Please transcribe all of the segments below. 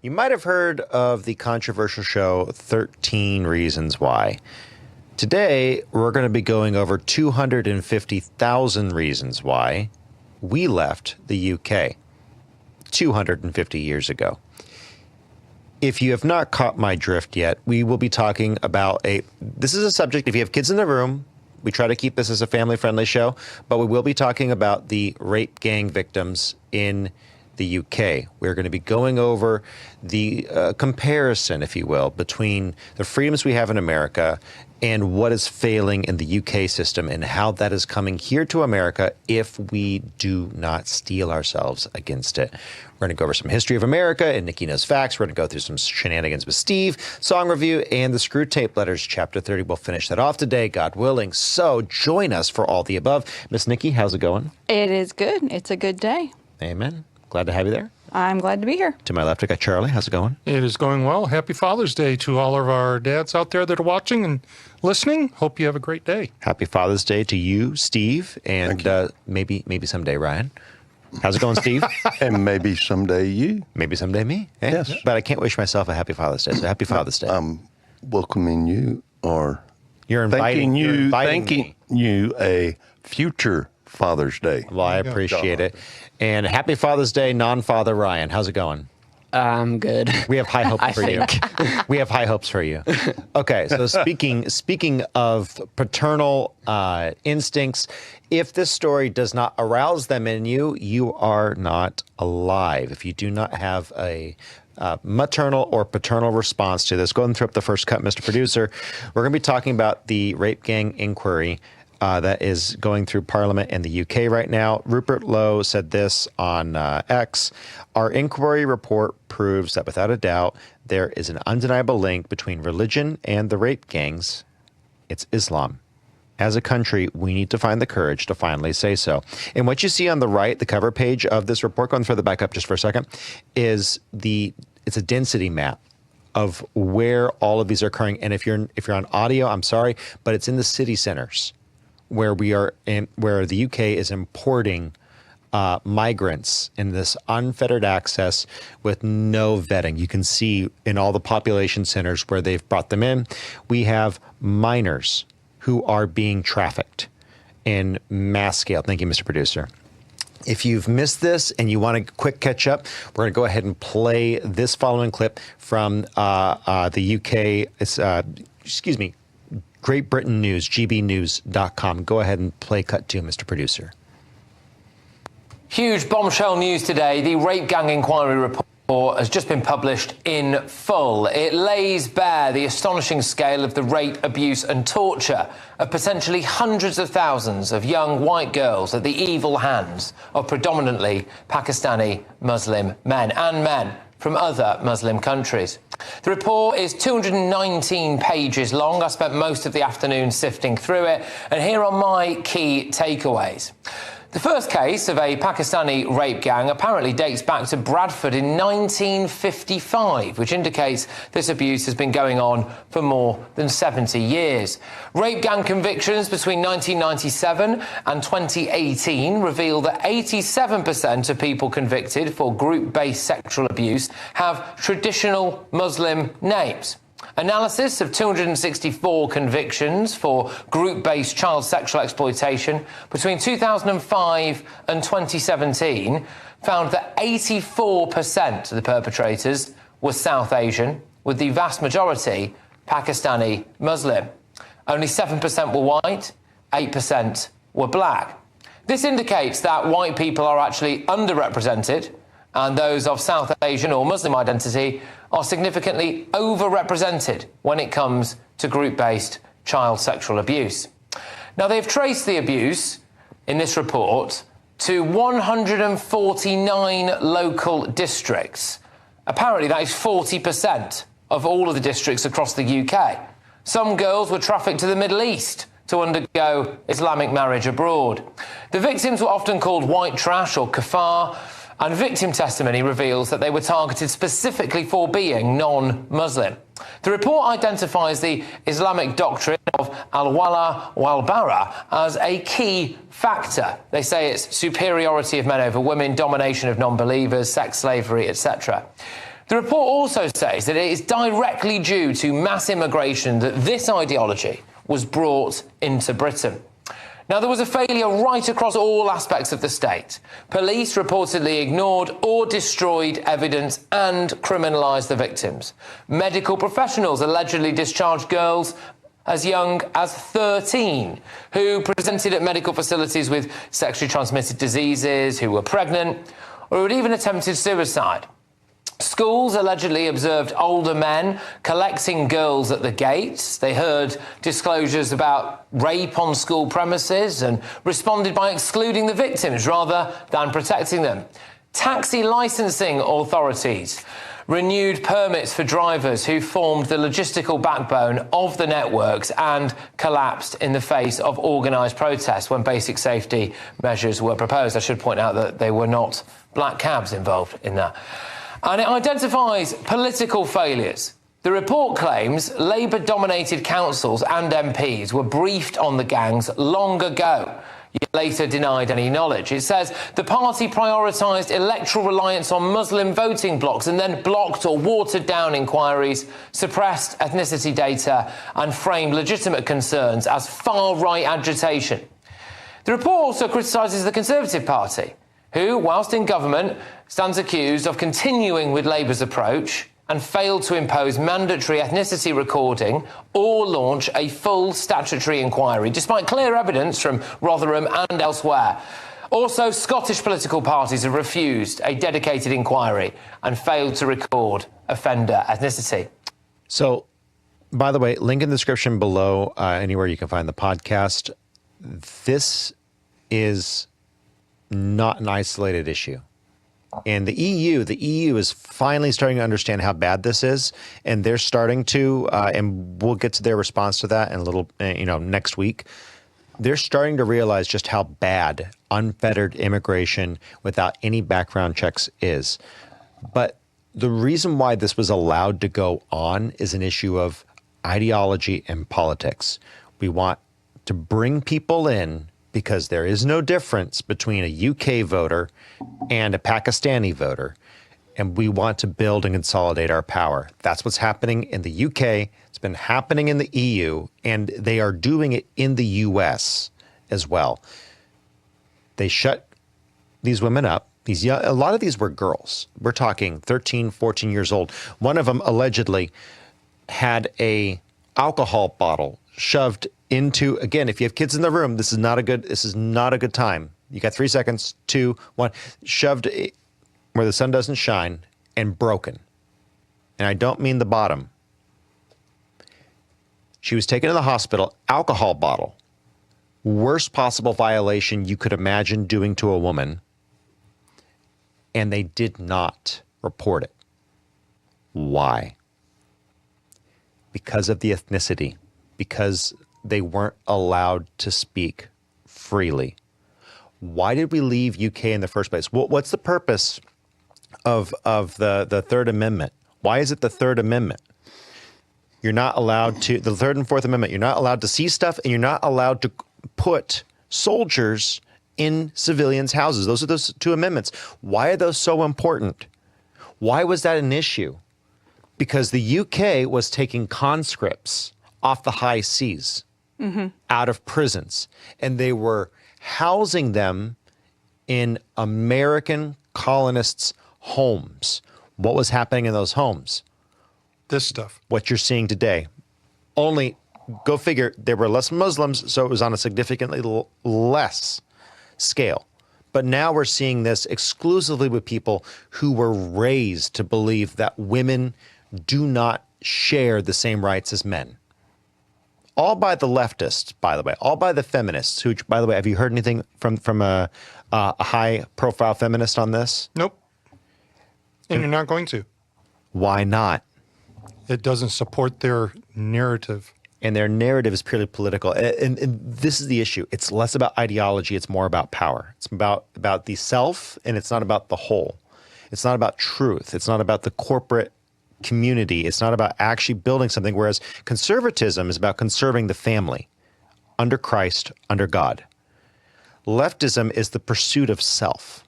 You might have heard of the controversial show 13 Reasons Why. Today, we're going to be going over 250,000 reasons why we left the UK 250 years ago. If you have not caught my drift yet, we will be talking about this is a subject, if you have kids in the room, we try to keep this as a family-friendly show, but we will be talking about the rape gang victims in the UK. We're going to be going over the comparison, if you will, between the freedoms we have in America and what is failing in the UK system and how that is coming here to America if we do not steel ourselves against it. We're going to go over some history of America and Nikki Knows Facts. We're going to go through some shenanigans with Steve, song review, and the Screw Tape Letters, Chapter 30. We'll finish that off today, God willing. So join us for all the above. Miss Nikki, how's it going? It is good. It's a good day. Amen. Glad to have you there. I'm glad to be here. To my left, I got Charlie. How's it going? It is going well. Happy Father's Day to all of our dads out there that are watching and listening. Hope you have a great day. Happy Father's Day to you, Steve, and maybe someday Ryan. How's it going, Steve? And maybe someday you. Maybe someday me. Eh? Yes. But I can't wish myself a happy Father's Day, so happy Father's Day. I'm welcoming you or You're inviting thanking you a future Father's Day. Well, I appreciate it. And happy Father's Day, non-father Ryan. How's it going? Good. We have high hopes for you. We have high hopes for you. Okay, so speaking of paternal instincts, if this story does not arouse them in you, you are not alive. If you do not have a maternal or paternal response to this, go ahead and throw up the first cut, Mr. Producer. We're going to be talking about the rape gang inquiry that is going through Parliament in the UK right now. Rupert Lowe said this on X. Our inquiry report proves that without a doubt, there is an undeniable link between religion and the rape gangs. It's Islam. As a country, we need to find the courage to finally say so. And what you see on the right, the cover page of this report, going further back up just for a second, is it's a density map of where all of these are occurring. And if you're on audio, I'm sorry, but it's in the city centers where where the UK is importing migrants in this unfettered access with no vetting. You can see in all the population centers where they've brought them in, we have minors who are being trafficked in mass scale. Thank you, Mr. Producer. If you've missed this and you want a quick catch up, we're going to go ahead and play this following clip from the UK. It's, Great Britain News, gbnews.com. Go ahead and play cut 2, Mr. Producer. Huge bombshell news today. The rape gang inquiry report has just been published in full. It lays bare the astonishing scale of the rape, abuse and torture of potentially hundreds of thousands of young white girls at the evil hands of predominantly Pakistani Muslim men and men from other Muslim countries. The report is 219 pages long. I spent most of the afternoon sifting through it, and here are my key takeaways. The first case of a Pakistani rape gang apparently dates back to Bradford in 1955, which indicates this abuse has been going on for more than 70 years. Rape gang convictions between 1997 and 2018 reveal that 87% of people convicted for group-based sexual abuse have traditional Muslim names. Analysis of 264 convictions for group-based child sexual exploitation between 2005 and 2017 found that 84% of the perpetrators were South Asian, with the vast majority Pakistani Muslim. Only 7% were white, 8% were black. This indicates that white people are actually underrepresented, and those of South Asian or Muslim identity are significantly overrepresented when it comes to group-based child sexual abuse. Now, they've traced the abuse in this report to 149 local districts. Apparently, that is 40% of all of the districts across the UK. Some girls were trafficked to the Middle East to undergo Islamic marriage abroad. The victims were often called white trash or kafar, and victim testimony reveals that they were targeted specifically for being non-Muslim. The report identifies the Islamic doctrine of al-wala wal-bara as a key factor. They say it's superiority of men over women, domination of non-believers, sex slavery, etc. The report also says that it is directly due to mass immigration that this ideology was brought into Britain. Now, there was a failure right across all aspects of the state. Police reportedly ignored or destroyed evidence and criminalised the victims. Medical professionals allegedly discharged girls as young as 13 who presented at medical facilities with sexually transmitted diseases, who were pregnant, or who had even attempted suicide. Schools allegedly observed older men collecting girls at the gates. They heard disclosures about rape on school premises and responded by excluding the victims rather than protecting them. Taxi licensing authorities renewed permits for drivers who formed the logistical backbone of the networks and collapsed in the face of organised protests when basic safety measures were proposed. I should point out that they were not black cabs involved in that. And it identifies political failures. The report claims Labour-dominated councils and MPs were briefed on the gangs long ago, yet later denied any knowledge. It says the party prioritised electoral reliance on Muslim voting blocs and then blocked or watered down inquiries, suppressed ethnicity data and framed legitimate concerns as far-right agitation. The report also criticises the Conservative Party, who, whilst in government, stands accused of continuing with Labour's approach and failed to impose mandatory ethnicity recording or launch a full statutory inquiry, despite clear evidence from Rotherham and elsewhere. Also, Scottish political parties have refused a dedicated inquiry and failed to record offender ethnicity. So, by the way, link in the description below, anywhere you can find the podcast. This is not an isolated issue. And the EU is finally starting to understand how bad this is, and they're starting to, and we'll get to their response to that in a little, next week. They're starting to realize just how bad unfettered immigration without any background checks is. But the reason why this was allowed to go on is an issue of ideology and politics. We want to bring people in because there is no difference between a UK voter and a Pakistani voter, and we want to build and consolidate our power. That's what's happening in the UK. It's been happening in the EU, and they are doing it in the US as well. They shut these women up. A lot of these were girls. We're talking 13, 14 years old. One of them allegedly had a alcohol bottle shoved into, again, if you have kids in the room, this is not a good time. You got 3 seconds, 2, 1, shoved where the sun doesn't shine and broken. And I don't mean the bottom. She was taken to the hospital, alcohol bottle. Worst possible violation you could imagine doing to a woman. And they did not report it. Why? Because of the ethnicity. Because they weren't allowed to speak freely. Why did we leave UK in the first place? What's the purpose of the Third Amendment? Why is it the Third Amendment? You're not allowed to, the Third and Fourth Amendment, you're not allowed to see stuff, and you're not allowed to put soldiers in civilians' houses. Those are those two amendments. Why are those so important? Why was that an issue? Because the UK was taking conscripts off the high seas, out of prisons, and they were housing them in American colonists' homes. What was happening in those homes? This stuff. What you're seeing today. Only, go figure, there were less Muslims, so it was on a significantly less scale. But now we're seeing this exclusively with people who were raised to believe that women do not share the same rights as men. All by the leftists, by the way, all by the feminists, who, by the way, have you heard anything from a high-profile feminist on this? Nope. And you're not going to. Why not? It doesn't support their narrative. And their narrative is purely political. And this is the issue. It's less about ideology. It's more about power. It's about the self, and it's not about the whole. It's not about truth. It's not about the corporate community. It's not about actually building something, whereas conservatism is about conserving the family under Christ, under God. Leftism is the pursuit of self.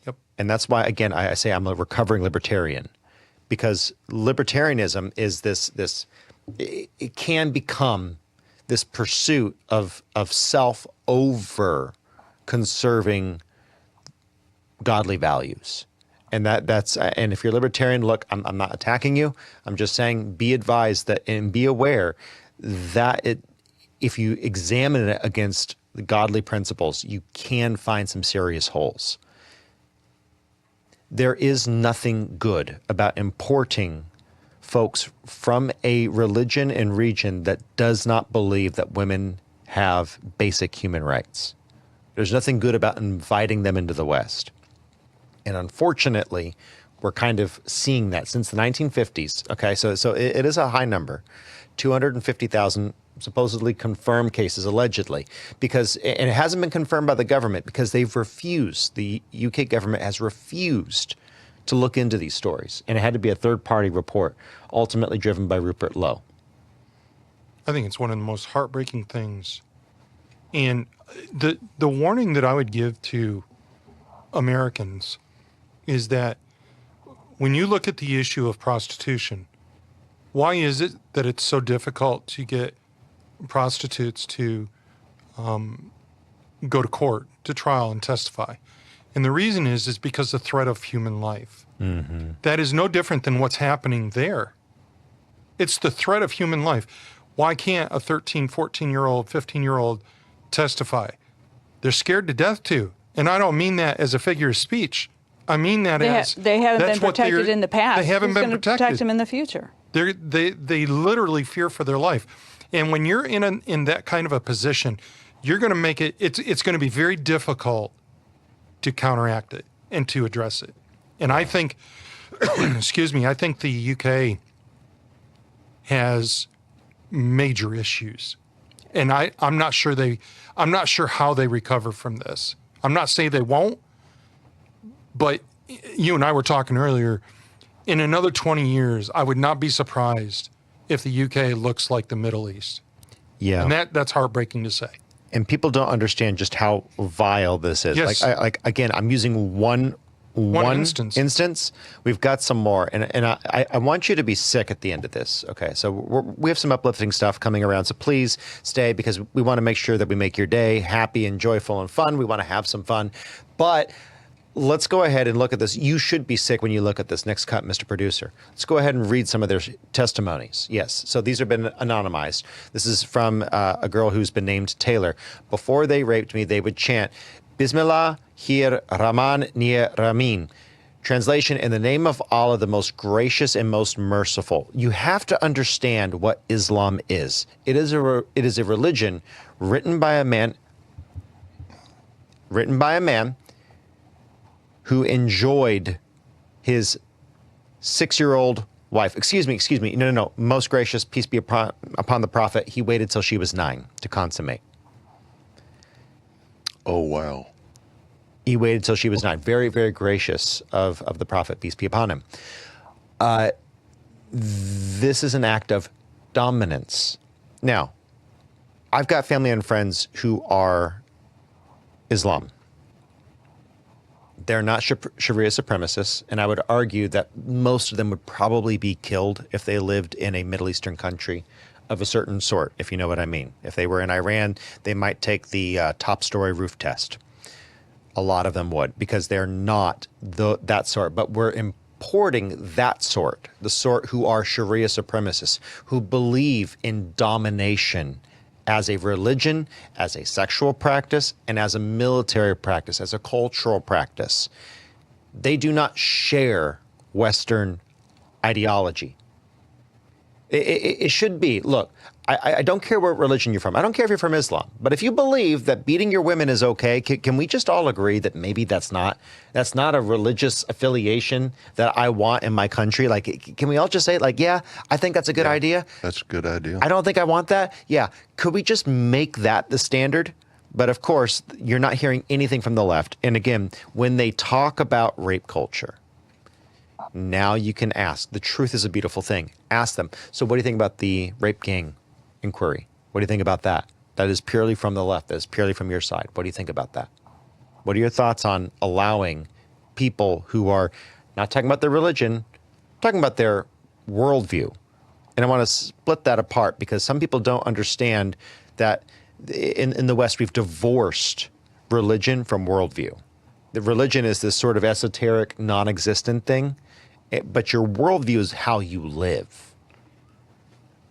Yep. And that's why, again, I say I'm a recovering libertarian, because libertarianism is it can become this pursuit of self over conserving godly values. And and if you're libertarian, look, I'm not attacking you. I'm just saying, be advised that and be aware that if you examine it against the godly principles, you can find some serious holes. There is nothing good about importing folks from a religion and region that does not believe that women have basic human rights. There's nothing good about inviting them into the West. And unfortunately, we're kind of seeing that since the 1950s. Okay, so it is a high number, 250,000 supposedly confirmed cases, allegedly, and it hasn't been confirmed by the government because they've refused. The UK government has refused to look into these stories, and it had to be a third-party report, ultimately driven by Rupert Lowe. I think it's one of the most heartbreaking things. And the warning that I would give to Americans is that when you look at the issue of prostitution, why is it that it's so difficult to get prostitutes to go to court, to trial, and testify? And the reason is because the threat of human life. Mm-hmm. That is no different than what's happening there. It's the threat of human life. Why can't a 13, 14-year-old, 15-year-old testify? They're scared to death to. And I don't mean that as a figure of speech. I mean that they haven't been protected in the past. They haven't been protected. protected. Protect them in the future. They literally fear for their life. And when you're in that kind of a position, you're going to make it's going to be very difficult to counteract it and to address it. And I think, excuse me, I think the UK has major issues. And I'm not sure how they recover from this. I'm not saying they won't, but you and I were talking earlier, in another 20 years, I would not be surprised if the UK looks like the Middle East. Yeah. And that's heartbreaking to say. And people don't understand just how vile this is. Yes. Again, I'm using one instance. We've got some more, and I want you to be sick at the end of this. Okay, so we have some uplifting stuff coming around, so please stay because we want to make sure that we make your day happy and joyful and fun. We want to have some fun, but let's go ahead and look at this. You should be sick when you look at this next cut, Mr. Producer. Let's go ahead and read some of their testimonies. Yes, so these have been anonymized. This is from a girl who's been named Taylor. Before they raped me, they would chant, Bismillah, Hir, Rahman, Nir, Ramin. Translation, in the name of Allah, the most gracious and most merciful. You have to understand what Islam is. It is a religion written by a man who enjoyed his 6-year-old wife. Excuse me. No. Most gracious, peace be upon the Prophet. He waited till she was 9 to consummate. Oh, wow. He waited till she was 9. Very, very gracious of the Prophet, peace be upon him. This is an act of dominance. Now, I've got family and friends who are Islam. They're not Sharia supremacists, and I would argue that most of them would probably be killed if they lived in a Middle Eastern country of a certain sort, if you know what I mean. If they were in Iran, they might take the top story roof test. A lot of them would, because they're not that sort. But we're importing that sort, the sort who are Sharia supremacists, who believe in domination as a religion, as a sexual practice, and as a military practice, as a cultural practice. They do not share Western ideology. It should be, look, I don't care what religion you're from. I don't care if you're from Islam. But if you believe that beating your women is okay, can we just all agree that maybe that's not a religious affiliation that I want in my country? Like, can we all just say, like, yeah, I think that's a good idea? That's a good idea. I don't think I want that. Yeah. Could we just make that the standard? But of course, you're not hearing anything from the left. And again, when they talk about rape culture, now you can ask. The truth is a beautiful thing. Ask them. So what do you think about the rape gang inquiry? What do you think about that? That is purely from the left. That is purely from your side. What do you think about that? What are your thoughts on allowing people who are not talking about their religion, talking talking about their worldview. And I want to split that apart because some people don't understand that in the West, we've divorced religion from worldview. The religion is this sort of esoteric, non-existent thing, but your worldview is how you live.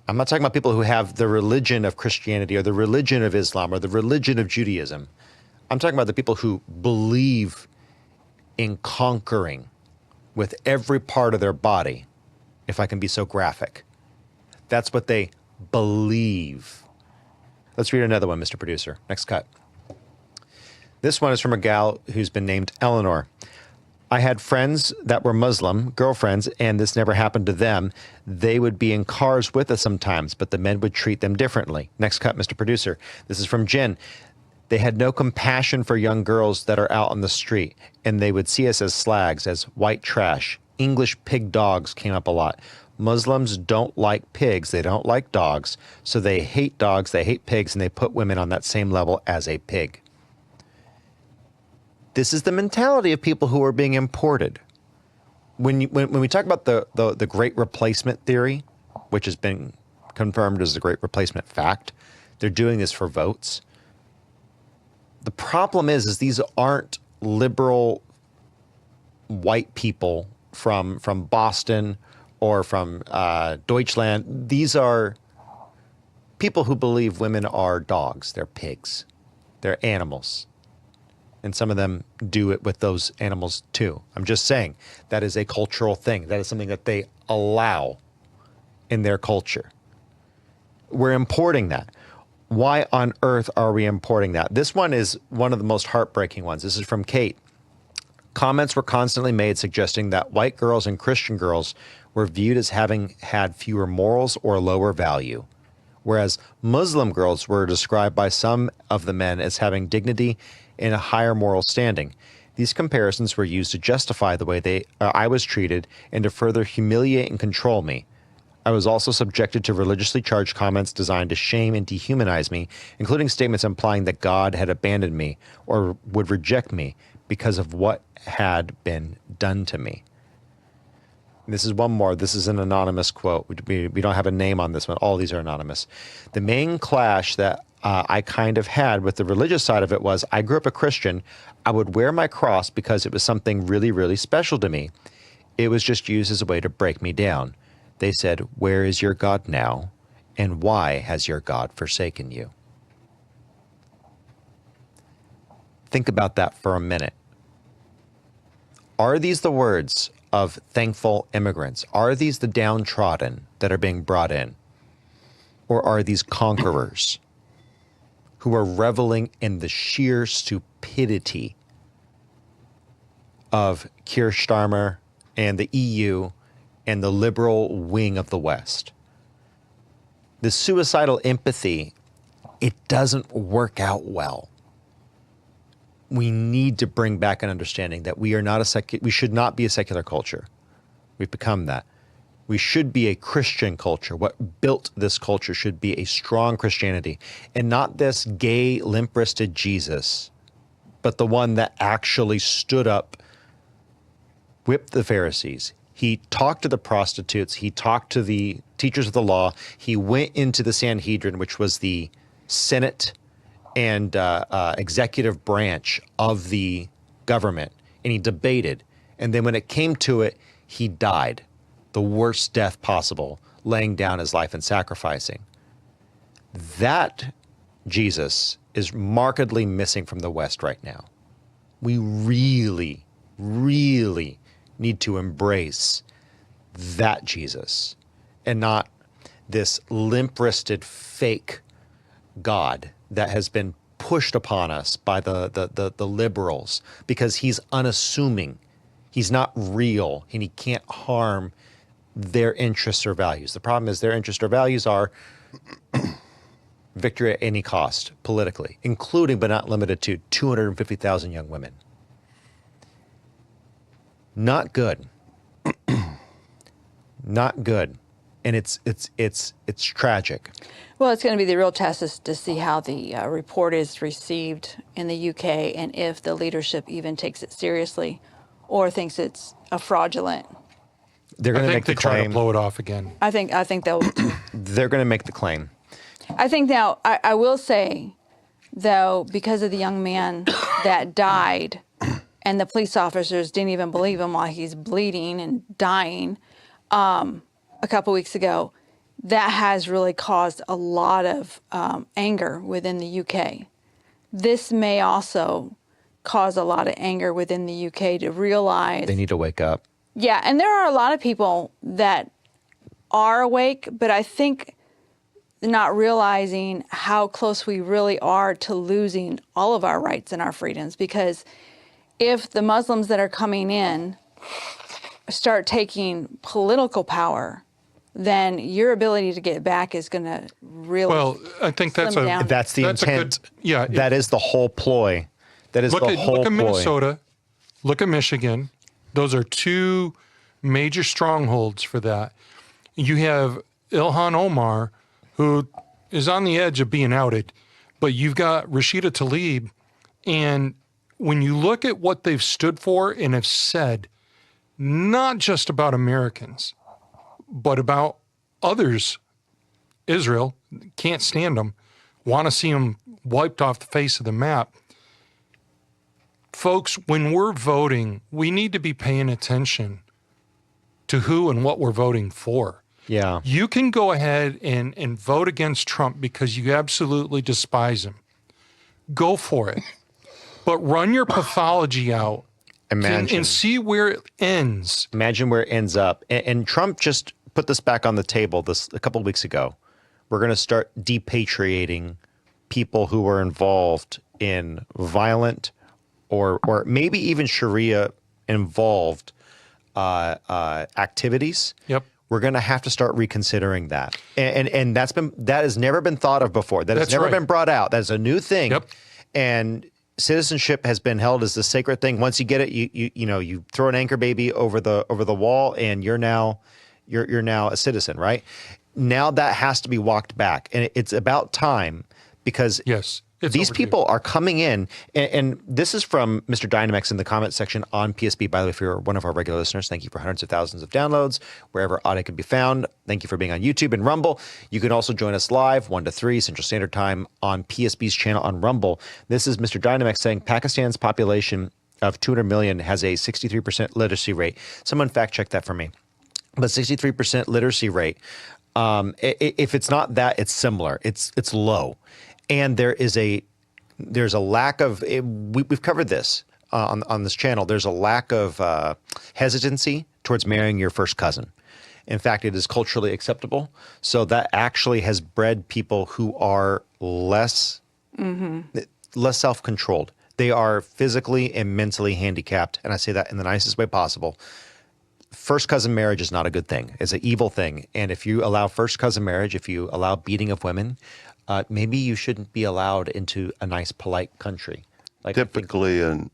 I'm not talking about people who have the religion of Christianity or the religion of Islam or the religion of Judaism. I'm talking about the people who believe in conquering with every part of their body, if I can be so graphic. That's what they believe. Let's read another one, Mr. Producer. Next cut. This one is from a gal who's been named Eleanor. I had friends that were Muslim, girlfriends, and this never happened to them. They would be in cars with us sometimes, but the men would treat them differently. Next cut, Mr. Producer. This is from Jen. They had no compassion for young girls that are out on the street, and they would see us as slags, as white trash. English pig dogs came up a lot. Muslims don't like pigs. They don't like dogs. So they hate dogs, they hate pigs, and they put women on that same level as a pig. This is the mentality of people who are being imported. When we talk about the Great Replacement theory, which has been confirmed as the Great Replacement fact, they're doing this for votes. The problem is these aren't liberal white people from Boston or from Deutschland. These are people who believe women are dogs, they're pigs, they're animals. And some of them do it with those animals too. I'm just saying that is a cultural thing. That is something that they allow in their culture. We're importing that. Why on earth are we importing that? This one is one of the most heartbreaking ones. This is from Kate. Comments were constantly made suggesting that white girls and Christian girls were viewed as having had fewer morals or lower value, whereas Muslim girls were described by some of the men as having dignity and a higher moral standing. These comparisons were used to justify the way I was treated and to further humiliate and control me. I was also subjected to religiously charged comments designed to shame and dehumanize me, including statements implying that God had abandoned me or would reject me because of what had been done to me. This is one more. This is an anonymous quote. We don't have a name on this one. All these are anonymous. The main clash that I kind of had with the religious side of it was I grew up a Christian. I would wear my cross because it was something really, really special to me. It was just used as a way to break me down. They said, "Where is your God now? And why has your God forsaken you?" Think about that for a minute. Are these the words of thankful immigrants? Are these the downtrodden that are being brought in? Or are these conquerors who are reveling in the sheer stupidity of Keir Starmer and the EU and the liberal wing of the West? The suicidal empathy, it doesn't work out well. We need to bring back an understanding that we are not we should not be a secular culture. We've become that. We should be a Christian culture. What built this culture should be a strong Christianity and not this gay, limp-wristed Jesus, but the one that actually stood up, whipped the Pharisees. He talked to the prostitutes. He talked to the teachers of the law. He went into the Sanhedrin, which was the Senate and executive branch of the government, and he debated. And then when it came to it, he died the worst death possible, laying down his life and sacrificing. That Jesus is markedly missing from the West right now. We really, really need to embrace that Jesus and not this limp-wristed fake God that has been pushed upon us by the liberals because he's unassuming. He's not real and he can't harm their interests or values. The problem is their interests or values are victory at any cost politically, including but not limited to 250,000 young women. Not good. Not good. And it's tragic. Well, it's going to be the real test is to see how the report is received in the UK and if the leadership even takes it seriously or thinks it's a fraudulent They're I going to think make the they try to claim. blow it off again. I think they'll. They're going to make the claim. I think now, I will say, though, because of the young man that died, and the police officers didn't even believe him while he's bleeding and dying a couple weeks ago, that has really caused a lot of anger within the UK. This may also cause a lot of anger within the UK to realize. They need to wake up. Yeah, and there are a lot of people that are awake, but I think not realizing how close we really are to losing all of our rights and our freedoms. Because if the Muslims that are coming in start taking political power, then your ability to get back is going to really. Well, I think that's slim a down. That's the That's a intent. good- yeah, That is the whole ploy. That is look the at whole look at ploy. Minnesota, look at Michigan. Those are two major strongholds for that. You have Ilhan Omar, who is on the edge of being outed, but you've got Rashida Tlaib, and when you look at what they've stood for and have said, not just about Americans, but about others, Israel, can't stand them, want to see them wiped off the face of the map. Folks, when we're voting, we need to be paying attention to who and what we're voting for. Yeah. You can go ahead and vote against Trump because you absolutely despise him. Go for it. But run your pathology out Imagine. and see where it ends. Imagine where it ends up. And Trump just put this back on the table a couple of weeks ago. We're going to start depatriating people who were involved in violent or maybe even Sharia involved activities. Yep. We're going to have to start reconsidering that. And that has never been thought of before. That has That's never right. been brought out. That's a new thing. Yep. And citizenship has been held as the sacred thing. Once you get it, you throw an anchor baby over the wall and you're now a citizen, right? Now that has to be walked back. And it's about time because Yes. It's these overdue. people are coming in, and this is from Mr. Dynamex in the comment section on PSB. By the way, if you're one of our regular listeners, thank you for hundreds of thousands of downloads, wherever audio can be found. Thank you for being on YouTube and Rumble. You can also join us live, 1 to 3 Central Standard Time on PSB's channel on Rumble. This is Mr. Dynamex saying Pakistan's population of 200 million has a 63% literacy rate. Someone fact check that for me. But 63% literacy rate, if it's not that, it's similar. It's low. And there's a lack of we've covered this on this channel. There's a lack of hesitancy towards marrying your first cousin. In fact, it is culturally acceptable. So that actually has bred people who are less self-controlled. They are physically and mentally handicapped, and I say that in the nicest way possible. First cousin marriage is not a good thing. It's an evil thing. And if you allow first cousin marriage, if you allow beating of women, maybe you shouldn't be allowed into a nice, polite country. Like Typically an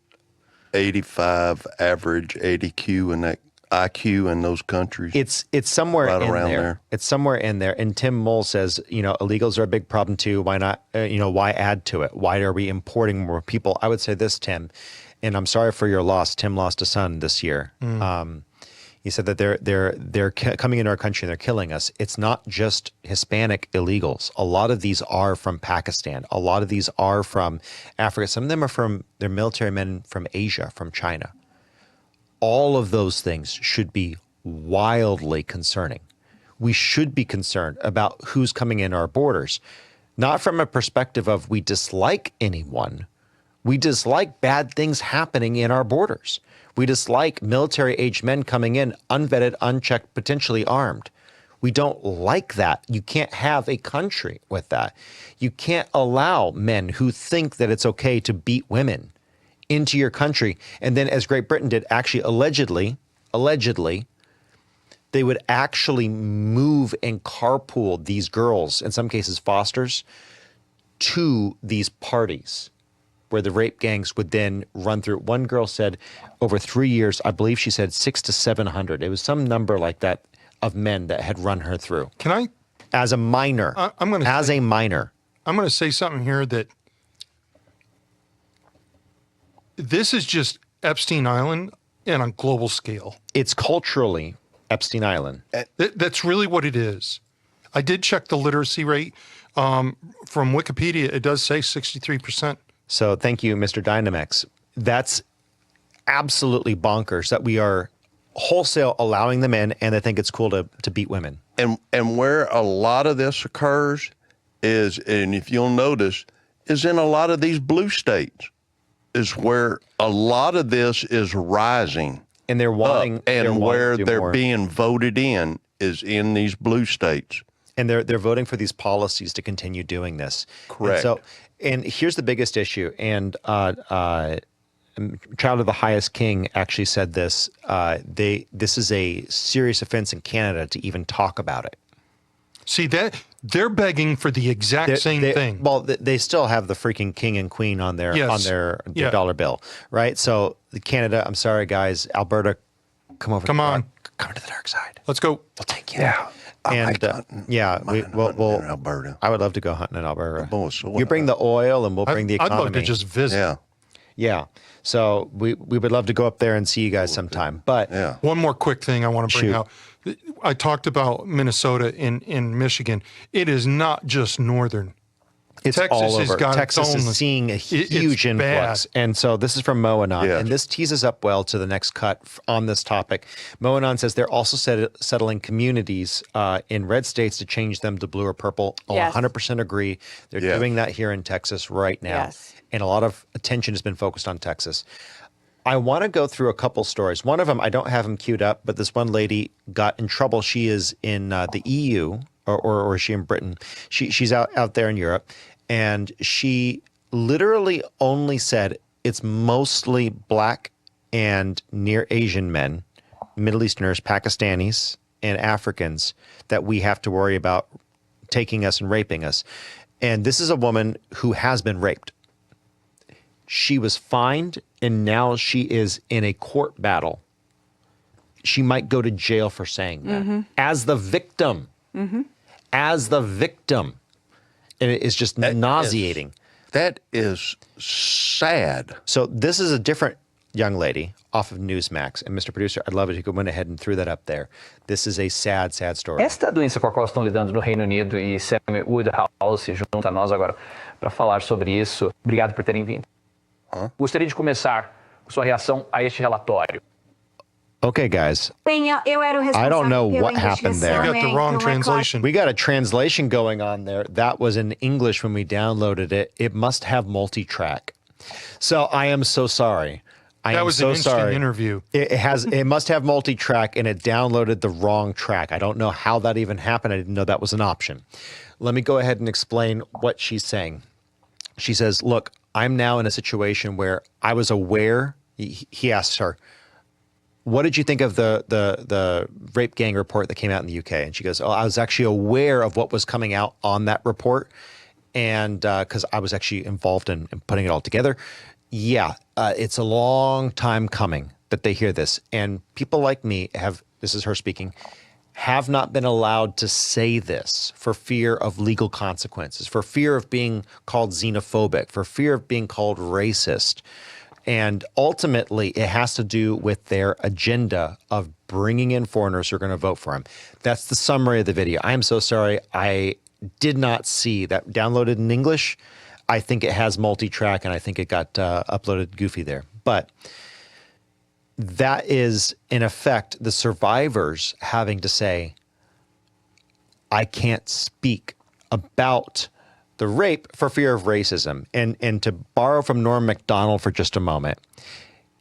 85 average ADQ and that IQ in those countries. it's somewhere Right in around there. there. It's somewhere in there. And Tim Mole says, illegals are a big problem too. Why not? Why add to it? Why are we importing more people? I would say this, Tim, and I'm sorry for your loss. Tim lost a son this year. He said that they're coming into our country and they're killing us. It's not just Hispanic illegals. A lot of these are from Pakistan. A lot of these are from Africa. Some of them are they're military men from Asia, from China. All of those things should be wildly concerning. We should be concerned about who's coming in our borders, not from a perspective of we dislike anyone. We dislike bad things happening in our borders. We dislike military-aged men coming in, unvetted, unchecked, potentially armed. We don't like that. You can't have a country with that. You can't allow men who think that it's okay to beat women into your country. And then, as Great Britain did, actually allegedly, they would actually move and carpool these girls, in some cases fosters, to these parties where the rape gangs would then run through. One girl said over 3 years, I believe she said 600 to 700. It was some number like that of men that had run her through Can I? as a minor. I'm going to as a minor. I'm going to say something here that this is just Epstein Island on a global scale. It's culturally Epstein Island. That's really what it is. I did check the literacy rate. From Wikipedia, it does say 63%. So thank you, Mr. Dynamex. That's absolutely bonkers that we are wholesale allowing them in, and they think it's cool to beat women. And where a lot of this occurs is, and if you'll notice, is in a lot of these blue states, is where a lot of this is rising. And they're wanting, up, and they're wanting where to do they're more. being voted in is in these blue states. And they're voting for these policies to continue doing this. Correct. And here's the biggest issue. And Child of the Highest King actually said this. This is a serious offense in Canada to even talk about it. See, that they're begging for the exact same thing. Well, they still have the freaking king and queen on their Yes. Yeah. dollar bill, right? So Canada, I'm sorry, guys, Alberta, come over. Come to the on. come to the dark side. Let's go. We'll take you. Yeah. And we'll in Alberta. I would love to go hunting in Alberta. Oh, so You bring the oil, and we'll bring the I'd economy. love to just visit. Yeah. Yeah. So we would love to go up there and see you guys sometime. But Yeah. One more quick thing I want to bring Shoot. out. I talked about Minnesota in Michigan. It is not just northern. it's Texas all has over. got its Texas is own- seeing a it's huge influx. bad. And so this is from Moanon. Yes. And this teases up well to the next cut on this topic. Moanon says they're also settling communities in red states to change them to blue or purple. I'll Yes. 100% agree. They're Yes. doing that here in Texas right now. Yes. And a lot of attention has been focused on Texas. I want to go through a couple stories. One of them, I don't have them queued up, but this one lady got in trouble. She is in the EU, or is she in Britain? She's out there in Europe, and she literally only said it's mostly black and near Asian men, Middle Easterners, Pakistanis, and Africans that we have to worry about taking us and raping us. And this is a woman who has been raped. She was fined, and now she is in a court battle. She might go to jail for saying that as the victim. As the victim. And it is just nauseating. That is sad. So this is a different young lady off of Newsmax. And Mr. Producer, I'd love it if you could went ahead and threw that up there. This is a sad, sad story. Esta doença com a qual estão lidando no Reino Unido e Sam Woodhouse se junta a nós agora para falar sobre isso. Obrigado por terem vindo. Gostaria de começar com sua reação a este relatório. Okay, guys. Eu era o I don't know responsável what pela happened there. You got the wrong investigação, não é claro. translation. We got a translation going on there. That was in English when we downloaded it. It must have multi-track. So I am so sorry. I That am was so an instant sorry. interview. It must have multi-track, and it downloaded the wrong track. I don't know how that even happened. I didn't know that was an option. Let me go ahead and explain what she's saying. She says, look, I'm now in a situation where I was aware. He asks her, what did you think of the rape gang report that came out in the UK? And she goes, oh, I was actually aware of what was coming out on that report. And because I was actually involved in putting it all together. Yeah, it's a long time coming that they hear this. And people like me this is her speaking, have not been allowed to say this for fear of legal consequences, for fear of being called xenophobic, for fear of being called racist. And ultimately, it has to do with their agenda of bringing in foreigners who are going to vote for him. That's the summary of the video. I am so sorry. I did not see that downloaded in English. I think it has multi-track, and I think it got uploaded goofy there. But that is, in effect, the survivors having to say, I can't speak about the rape for fear of racism. And to borrow from Norm Macdonald for just a moment,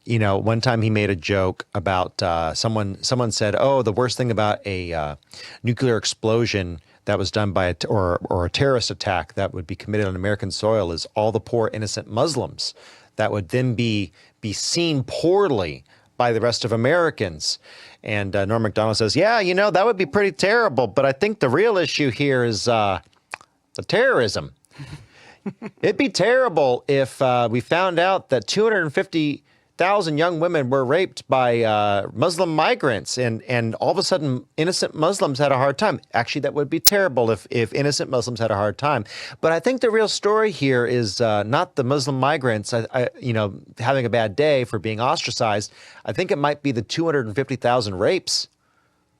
you know, one time he made a joke about someone said, oh, the worst thing about a nuclear explosion that was done by or a terrorist attack that would be committed on American soil is all the poor innocent Muslims that would then be seen poorly by the rest of Americans. And Norm Macdonald says, yeah, you know, that would be pretty terrible. But I think the real issue here is the terrorism. It'd be terrible if we found out that 250,000 young women were raped by Muslim migrants and all of a sudden innocent Muslims had a hard time. Actually, that would be terrible if innocent Muslims had a hard time. But I think the real story here is not the Muslim migrants, having a bad day for being ostracized. I think it might be the 250,000 rapes.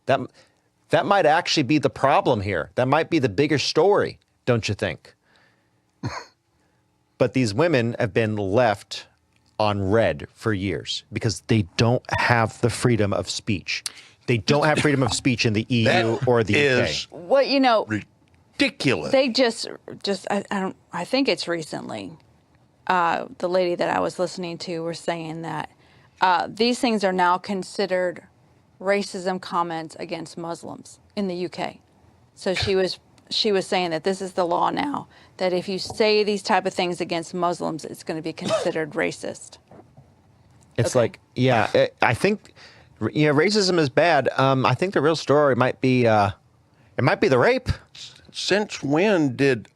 That might actually be the problem here. That might be the bigger story, don't you think? But these women have been left on red for years because they don't have the freedom of speech. They don't have freedom of speech in the EU That or the is UK. Well, you know, ridiculous. they just I think it's recently, the lady that I was listening to were saying that these things are now considered racism comments against Muslims in the UK. So she was saying that this is the law now, that if you say these type of things against Muslims, it's going to be considered racist. It's Okay. like, yeah, I think, racism is bad. I think the real story might be, it might be the rape. Since when did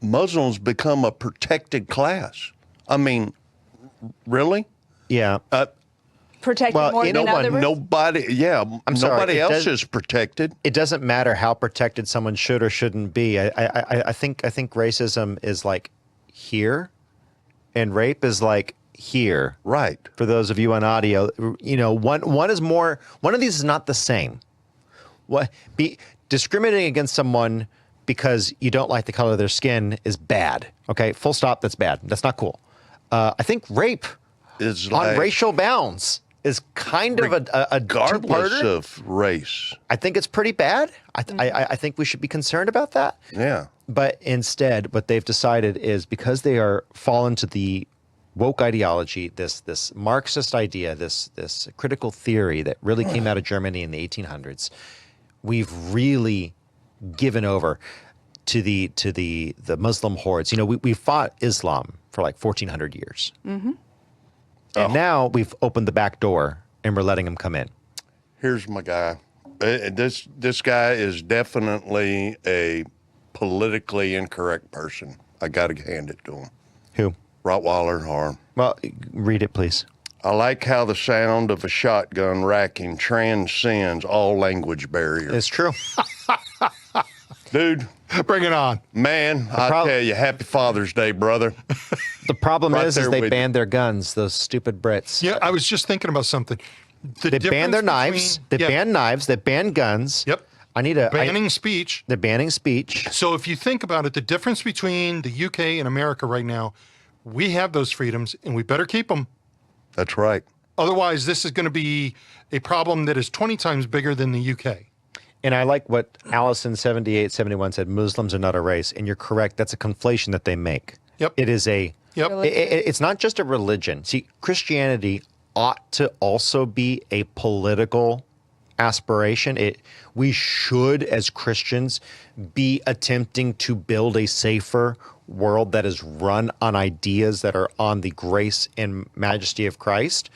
Muslims become a protected class? I mean, really? Yeah. Protected Well, more you than know what, others? Nobody, yeah, sorry, nobody it else does- is protected. It doesn't matter how protected someone should or shouldn't be. I think racism is like here, and rape is like here. Right. For those of you on audio, one is more. One of these is not the same. Discriminating against someone because you don't like the color of their skin is bad. Okay, full stop. That's bad. That's not cool. I think rape Is on like, racial bounds is kind of a regardless two-parter. of race. I think it's pretty bad. I think we should be concerned about that. Yeah. But instead, what they've decided is because they are fallen to the woke ideology, this Marxist idea, this critical theory that really came out of Germany in the 1800s, we've really given over to the Muslim hordes. We fought Islam for like 1,400 years. Mm-hmm. And now we've opened the back door and we're letting them come in. Here's my guy. This guy is definitely a politically incorrect person. I got to hand it to him. Who? Rottweiler Harm. Well, read it, please. I like how the sound of a shotgun racking transcends all language barriers. It's true. Dude, Bring it on. man, I prob- tell you, happy Father's Day, brother. The problem Right is there they with banned their guns, those stupid Brits. Yeah, I was just thinking about something. They banned their knives. They banned knives. They banned guns. Yep. I need a banning speech. They're banning speech. So if you think about it, the difference between the UK and America right now, we have those freedoms and we better keep them. That's right. Otherwise, this is going to be a problem that is 20 times bigger than the UK. And I like what Allison 7871 said. Muslims are not a race, and you're correct. That's a conflation that they make. Yep. It is a. Yep. It's not just a religion. See, Christianity ought to also be a political aspiration. We should, as Christians, be attempting to build a safer world that is run on ideas that are on the grace and majesty of Christ.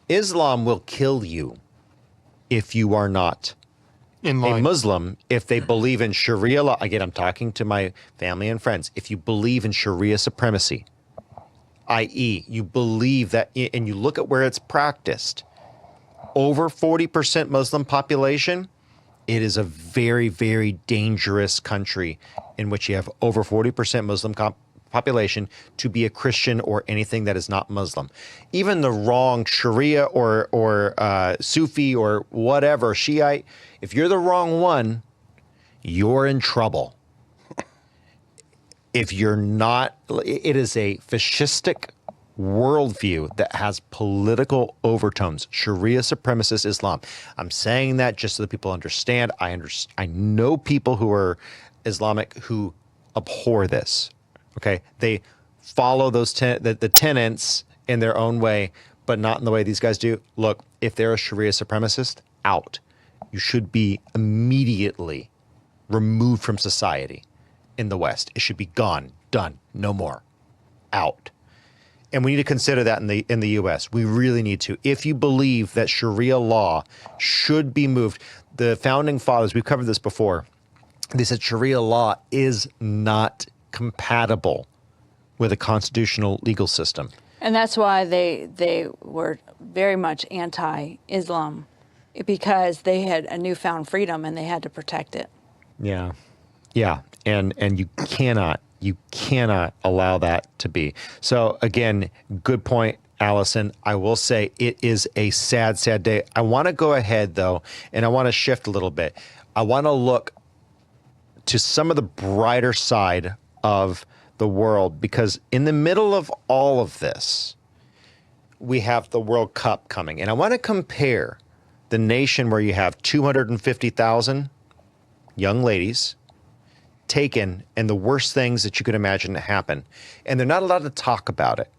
Islam will kill you if you are not In a line. Muslim. If they believe in Sharia law, again, I'm talking to my family and friends. If you believe in Sharia supremacy, i.e., you believe that, and you look at where it's practiced, over 40% Muslim population, it is a very, very dangerous country in which you have over 40% Muslim population to be a Christian or anything that is not Muslim. Even the wrong Sharia or Sufi or whatever, Shiite, if you're the wrong one, you're in trouble. If you're not, it is a fascistic worldview that has political overtones. Sharia supremacist Islam. I'm saying that just so that people understand. I know people who are Islamic who abhor this. Okay, they follow those the tenets in their own way, but not in the way these guys do. Look, if they're a Sharia supremacist, out. You should be immediately removed from society in the West. It should be gone, done, no more, out. And we need to consider that in the U.S. We really need to. If you believe that Sharia law should be moved, the founding fathers, we've covered this before, they said Sharia law is not compatible with a constitutional legal system. And that's why they were very much anti-Islam, because they had a newfound freedom and they had to protect it. Yeah. Yeah. And you cannot allow that to be. So again, good point, Allison. I will say it is a sad, sad day. I want to go ahead, though, and I want to shift a little bit. I want to look to some of the brighter side of the world, because in the middle of all of this, we have the World Cup coming. And I want to compare the nation where you have 250,000 young ladies taken and the worst things that you could imagine to happen. And they're not allowed to talk about it.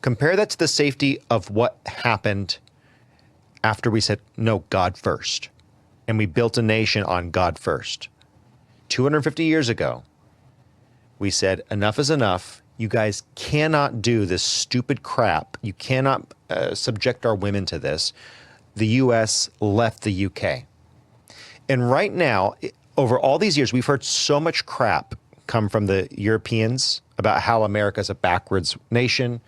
Compare that to the safety of what happened after we said, no, God first. And we built a nation on God first. 250 years ago, we said, enough is enough. You guys cannot do this stupid crap. You cannot subject our women to this. The U.S. left the U.K. And right now, over all these years, we've heard so much crap come from the Europeans about how America is a backwards nation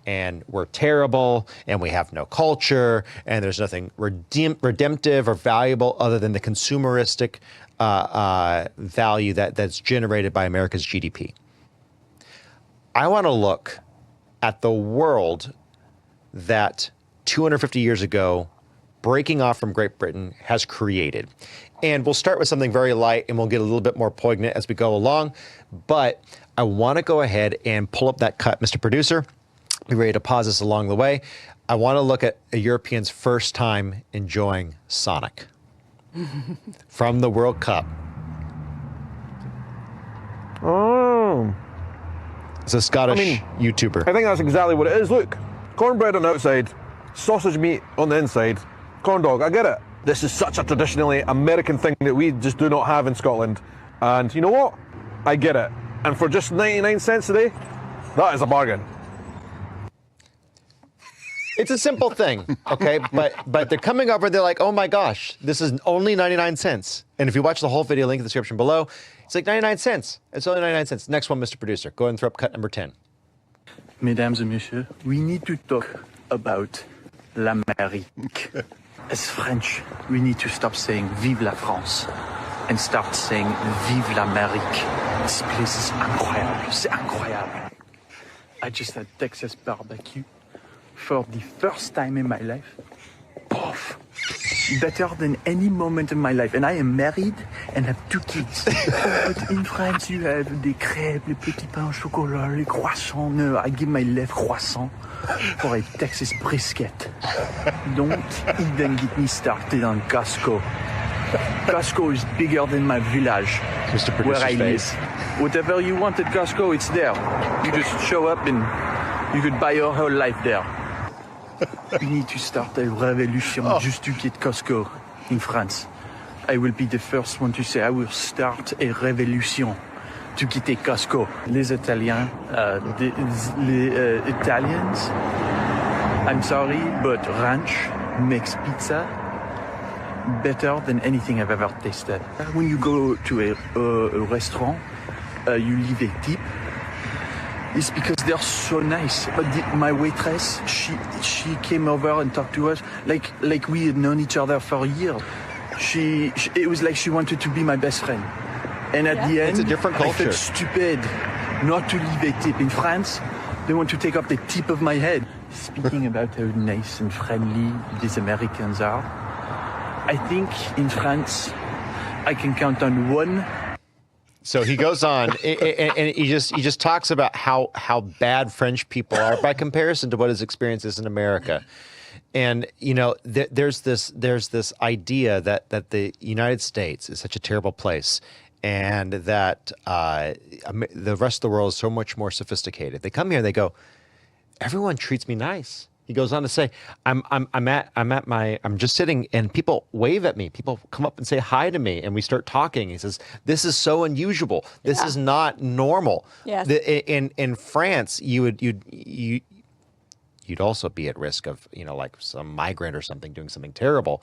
and we're terrible and we have no culture and there's nothing redemptive or valuable other than the consumeristic value that's generated by America's GDP. I want to look at the world that 250 years ago, breaking off from Great Britain, has created. And we'll start with something very light and we'll get a little bit more poignant as we go along. But I want to go ahead and pull up that cut, Mr. Producer. Be ready to pause this along the way. I want to look at a European's first time enjoying Sonic from the World Cup. Oh. It's a Scottish YouTuber. I think that's exactly what it is. Look, cornbread on the outside, sausage meat on the inside, corn dog. I get it. This is such a traditionally American thing that we just do not have in Scotland. And you know what? I get it. And for just 99 cents a day, that is a bargain. It's a simple thing, okay? But they're coming over, they're like, oh my gosh, this is only 99 cents. And if you watch the whole video, link in the description below, it's like 99 cents. It's only 99 cents. Next one, Mr. Producer. Go ahead and throw up cut number 10. Mesdames et messieurs, we need to talk about l'Amérique. As French, we need to stop saying Vive la France and start saying Vive l'Amérique. This place is incroyable. C'est incroyable. I just had Texas barbecue for the first time in my life. Poof. Better than any moment in my life. And I am married and have 2 kids. But in France, you have des crêpes, les petits pains au chocolat, les croissants. No, I give my left croissant for a Texas brisket. Don't even get me started on Costco. Costco is bigger than my village, Mr. where I Producer's live. face. Whatever you want at Costco, it's there. You just show up and you could buy your whole life there. We need to start a revolution just to get Costco in France. I will be the first one to say I will start a revolution to get a Costco. Les Italiens, les Italians, I'm sorry, but ranch makes pizza better than anything I've ever tasted. When you go to a restaurant, you leave a tip. It's because they're so nice. But my waitress, she came over and talked to us like we had known each other for years. It was like she wanted to be my best friend. And at the end, It's a different culture. I felt stupid not to leave a tip. In France, they want to take off the tip of my head. Speaking about how nice and friendly these Americans are, I think in France, I can count on one. So he goes on, and he just talks about how bad French people are by comparison to what his experience is in America. And you know, there's this idea that the United States is such a terrible place, and that the rest of the world is so much more sophisticated. They come here and they go, everyone treats me nice. He goes on to say, I'm just sitting and people wave at me. People come up and say hi to me and we start talking. He says, this is so unusual. This is not normal. Yes. In France, you'd also be at risk of, like some migrant or something doing something terrible.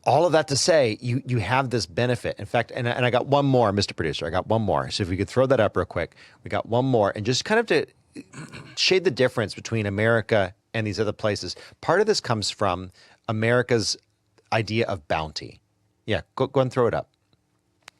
All of that to say, you have this benefit. In fact, and I got one more, Mr. Producer. I got one more. So if we could throw that up real quick. We got one more. And just kind of to shade the difference between America and these other places. Part of this comes from America's idea of bounty. Yeah, go and throw it up.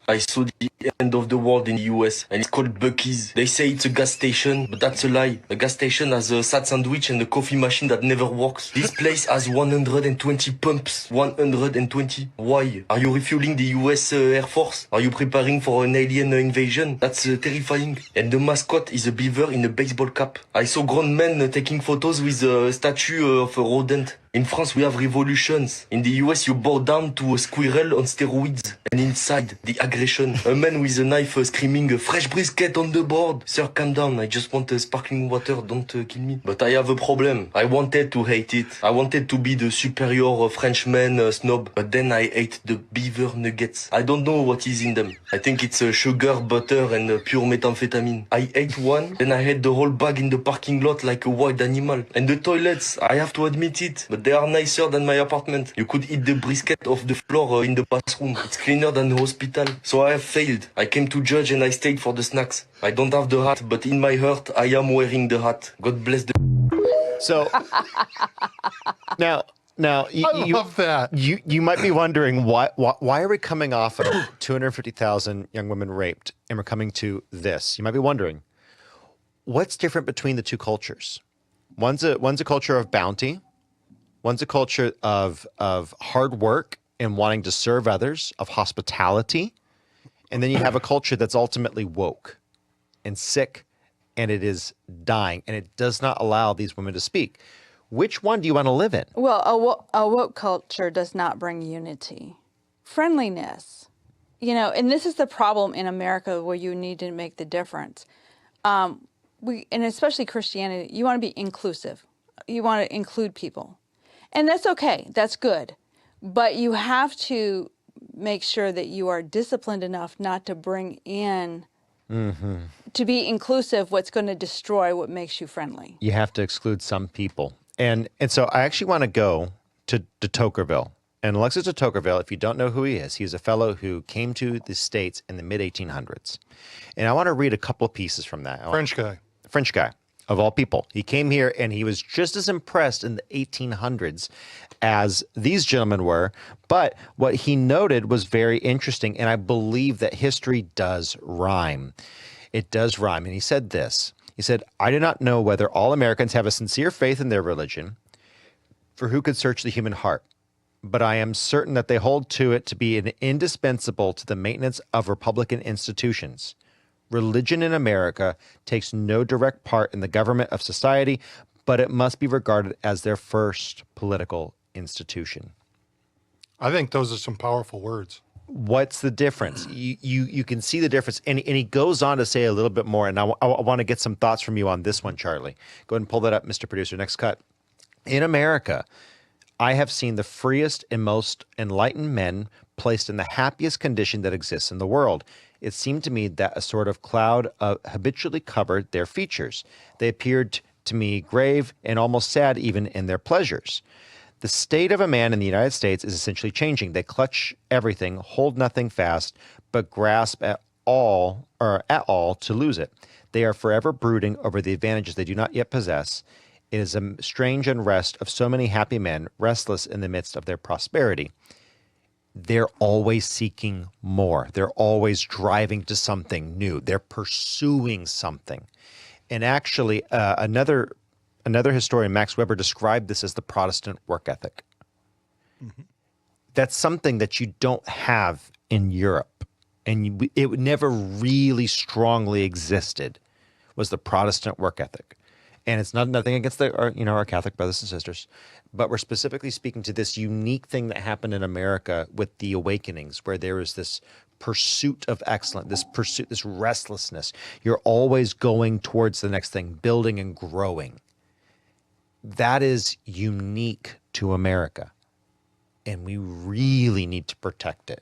I saw the end of the world in the US, and it's called Buc-ee's. They say it's a gas station, but that's a lie. A gas station has a sad sandwich and a coffee machine that never works. This place has 120 pumps. 120. Why? Are you refueling the US Air Force? Are you preparing for an alien invasion? That's terrifying. And the mascot is a beaver in a baseball cap. I saw grown men taking photos with a statue of a rodent. In France, we have revolutions. In the US, you bow down to a squirrel on steroids. And inside, the aggression. A man with a knife screaming, fresh brisket on the board. Sir, calm down. I just want sparkling water. Don't kill me. But I have a problem. I wanted to hate it. I wanted to be the superior Frenchman snob. But then I ate the beaver nuggets. I don't know what is in them. I think it's sugar, butter, and pure methamphetamine. I ate one, then I had the whole bag in the parking lot like a wild animal. And the toilets, I have to admit it, but they are nicer than my apartment. You could eat the brisket off the floor in the bathroom. It's cleaner than the hospital. So I have failed. I came to judge and I stayed for the snacks. I don't have the hat, but in my heart, I am wearing the hat. God bless the... So now I love that. you might be wondering why are we coming off of 250,000 young women raped and we're coming to this? You might be wondering what's different between the two cultures. One's a culture of bounty. One's a culture of hard work and wanting to serve others, of hospitality. And then you have a culture that's ultimately woke and sick, and it is dying, and it does not allow these women to speak. Which one do you want to live in? Well, a woke culture does not bring unity. Friendliness, and this is the problem in America where you need to make the difference. And especially Christianity, you want to be inclusive. You want to include people. And that's okay. That's good. But you have to make sure that you are disciplined enough not to bring in, to be inclusive, what's going to destroy what makes you friendly. You have to exclude some people. And so I actually want to go to de Tocqueville. And Alexis de Tocqueville, if you don't know who he is, he's a fellow who came to the States in the mid-1800s. And I want to read a couple of pieces from that. French guy, of all people. He came here and he was just as impressed in the 1800s as these gentlemen were. But what he noted was very interesting. And I believe that history does rhyme. It does rhyme. And he said this. He said, I do not know whether all Americans have a sincere faith in their religion, for who could search the human heart? But I am certain that they hold to it to be indispensable to the maintenance of Republican institutions. Religion in America takes no direct part in the government of society, but it must be regarded as their first political institution. I think those are some powerful words. What's the difference? You can see the difference. And he goes on to say a little bit more, and I want to get some thoughts from you on this one, Charlie. Go ahead and pull that up, Mr. Producer. Next cut. In America, I have seen the freest and most enlightened men placed in the happiest condition that exists in the world. It seemed to me that a sort of cloud habitually covered their features. They appeared to me grave and almost sad even in their pleasures. The state of a man in the United States is essentially changing. They clutch everything, hold nothing fast, but grasp at all to lose it. They are forever brooding over the advantages they do not yet possess. It is a strange unrest of so many happy men, restless in the midst of their prosperity. They're always seeking more. They're always driving to something new. They're pursuing something. And actually, another historian, Max Weber, described this as the Protestant work ethic. Mm-hmm. That's something that you don't have in Europe, and it never really strongly existed, was the Protestant work ethic. And it's nothing against our Catholic brothers and sisters, but we're specifically speaking to this unique thing that happened in America with the awakenings, where there was this pursuit of excellence, this restlessness. You're always going towards the next thing, building and growing. That is unique to America, and we really need to protect it.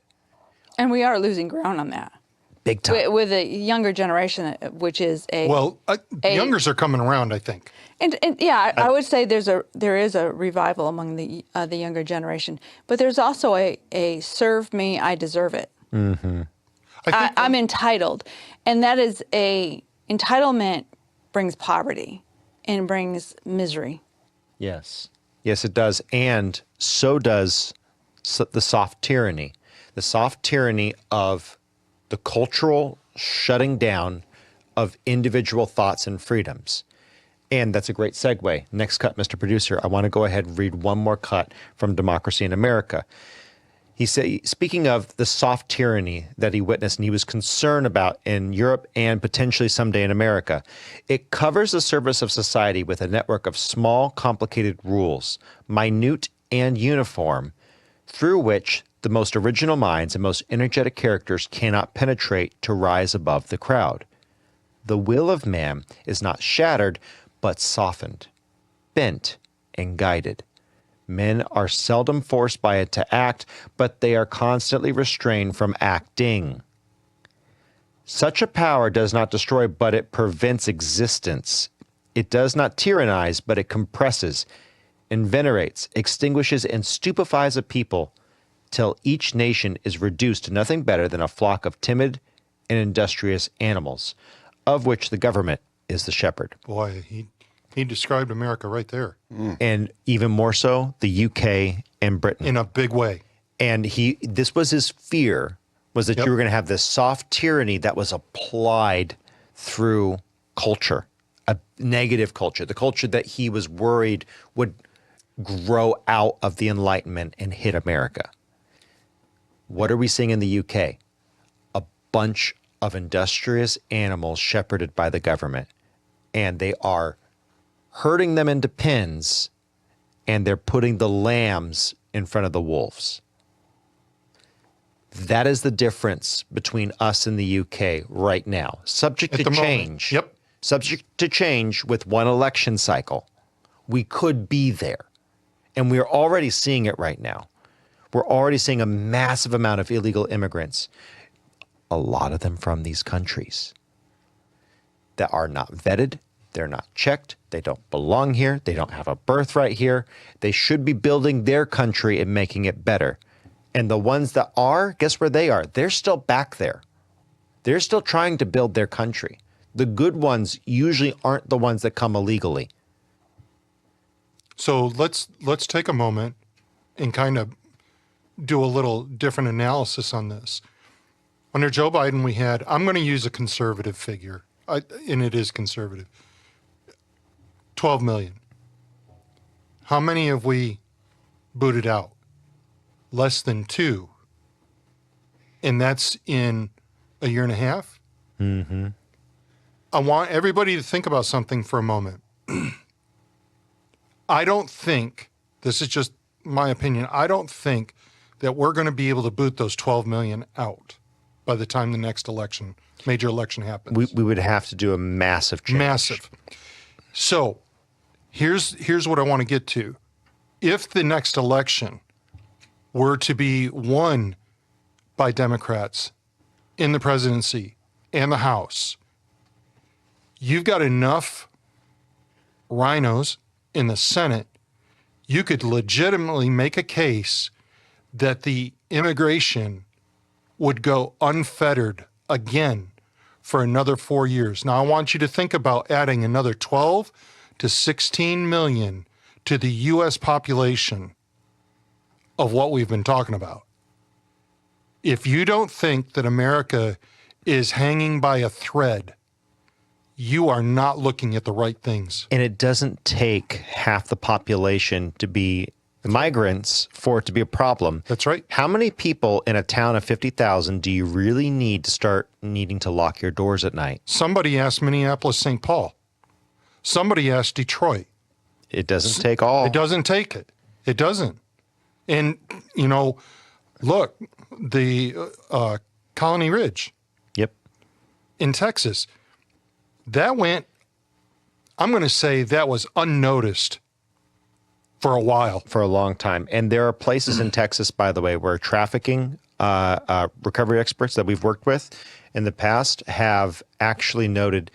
And we are losing ground on that. Big time. With a younger generation, which is the youngers are coming around, I think. And yeah, I would say there is a revival among the younger generation, but there's also a serve me, I deserve it. Mm-hmm. I'm entitled, and that is entitlement brings poverty and brings misery. Yes, it does, and so does the soft tyranny of the cultural shutting down of individual thoughts and freedoms. And that's a great segue. Next cut, Mr. Producer. I want to go ahead and read one more cut from Democracy in America. He said, speaking of the soft tyranny that he witnessed and he was concerned about in Europe and potentially someday in America, it covers the surface of society with a network of small, complicated rules, minute and uniform, through which the most original minds and most energetic characters cannot penetrate to rise above the crowd. The will of man is not shattered, but softened, bent, and guided. Men are seldom forced by it to act, but they are constantly restrained from acting. Such a power does not destroy, but it prevents existence. It does not tyrannize, but it compresses, invenerates, extinguishes, and stupefies a people till each nation is reduced to nothing better than a flock of timid and industrious animals, of which the government is the shepherd. Boy, he described America right there. And even more so, the UK and Britain. In a big way. And this was his fear, was that you were going to have this soft tyranny that was applied through culture, a negative culture, the culture that he was worried would grow out of the Enlightenment and hit America. What are we seeing in the UK? A bunch of industrious animals shepherded by the government, and they are herding them into pens, and they're putting the lambs in front of the wolves. That is the difference between us and the UK right now. Subject to change. Yep. Subject to change with one election cycle. We could be there. And we're already seeing it right now. We're already seeing a massive amount of illegal immigrants, a lot of them from these countries, that are not vetted. They're not checked. They don't belong here. They don't have a birthright here. They should be building their country and making it better. And the ones that are, guess where they are? They're still back there. They're still trying to build their country. The good ones usually aren't the ones that come illegally. So let's take a moment and kind of do a little different analysis on this. Under Joe Biden, we had, I'm going to use a conservative figure, and it is conservative, 12 million. How many have we booted out? Less than 2. And that's in a year and a half? Mm-hmm. I want everybody to think about something for a moment. I don't think, this is just my opinion, I don't think that we're going to be able to boot those 12 million out by the time the next election, major election happens. We would have to do a massive change. Massive. So here's what I want to get to. If the next election were to be won by Democrats in the presidency and the House, you've got enough rhinos in the Senate, you could legitimately make a case that the immigration would go unfettered again for another 4 years. Now, I want you to think about adding another 12 to 16 million to the U.S. population of what we've been talking about. If you don't think that America is hanging by a thread, you are not looking at the right things. And it doesn't take half the population to be migrants for it to be a problem. That's right. How many people in a town of 50,000 do you really need to start needing to lock your doors at night? Somebody asked Minneapolis, St. Paul. Somebody asked Detroit. It doesn't take all. It doesn't take it. It doesn't. And, you know, look, the Colony Ridge. Yep. In Texas, that went, I'm going to say that was unnoticed for a while. For a long time. And there are places in Texas, by the way, where trafficking recovery experts that we've worked with in the past have actually noted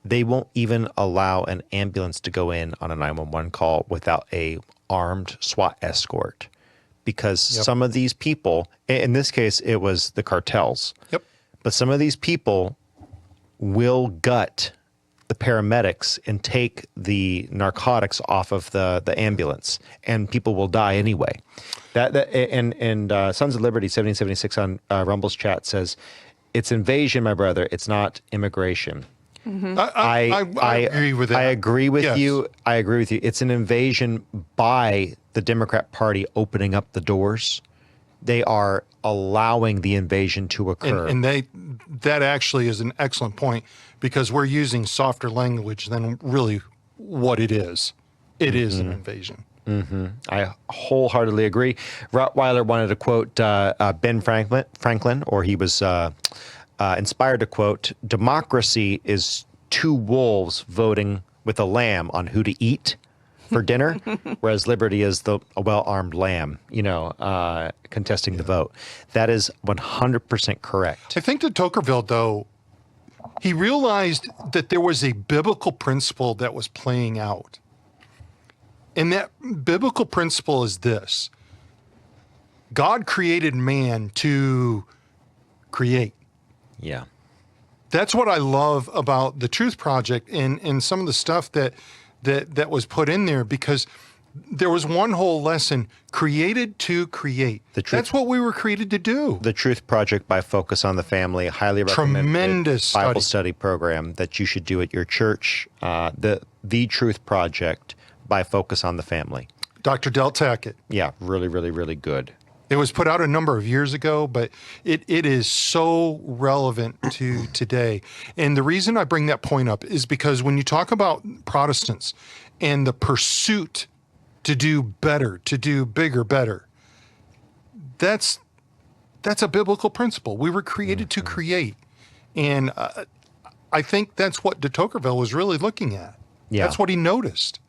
they won't even allow an ambulance to go in on a 911 call without a armed SWAT escort, because some of these people, in this case, it was the cartels. Yep. But some of these people will gut the paramedics and take the narcotics off of the ambulance, and people will die anyway. And Sons of Liberty 1776 on Rumble's chat says, It's invasion, my brother. It's not immigration. I agree with that. I agree with Yes. you. I agree with you. It's an invasion by the Democrat Party opening up the doors. They are allowing the invasion to occur. And that actually is an excellent point, because we're using softer language than really what it is. It is an invasion. I wholeheartedly agree. Rottweiler wanted to quote Ben Franklin, or he was inspired to quote, "Democracy is two wolves voting with a lamb on who to eat for dinner, whereas liberty is a well-armed lamb, contesting the vote." That is 100% correct. I think de Tocqueville, though, he realized that there was a biblical principle that was playing out. And that biblical principle is this: God created man to create. Yeah. That's what I love about the Truth Project and some of the stuff that was put in there, because there was one whole lesson: created to create. That's what we were created to do. The Truth Project by Focus on the Family, highly recommended Tremendous Bible study program that you should do at your church. The Truth Project by Focus on the Family. Dr. Del Tackett. Yeah, really, really, really good. It was put out a number of years ago, but it is so relevant to today. And the reason I bring that point up is because when you talk about Protestants and the pursuit to do better, to do bigger, better, that's a biblical principle. We were created to create. And I think that's what de Tocqueville was really looking at. Yeah. That's what he noticed.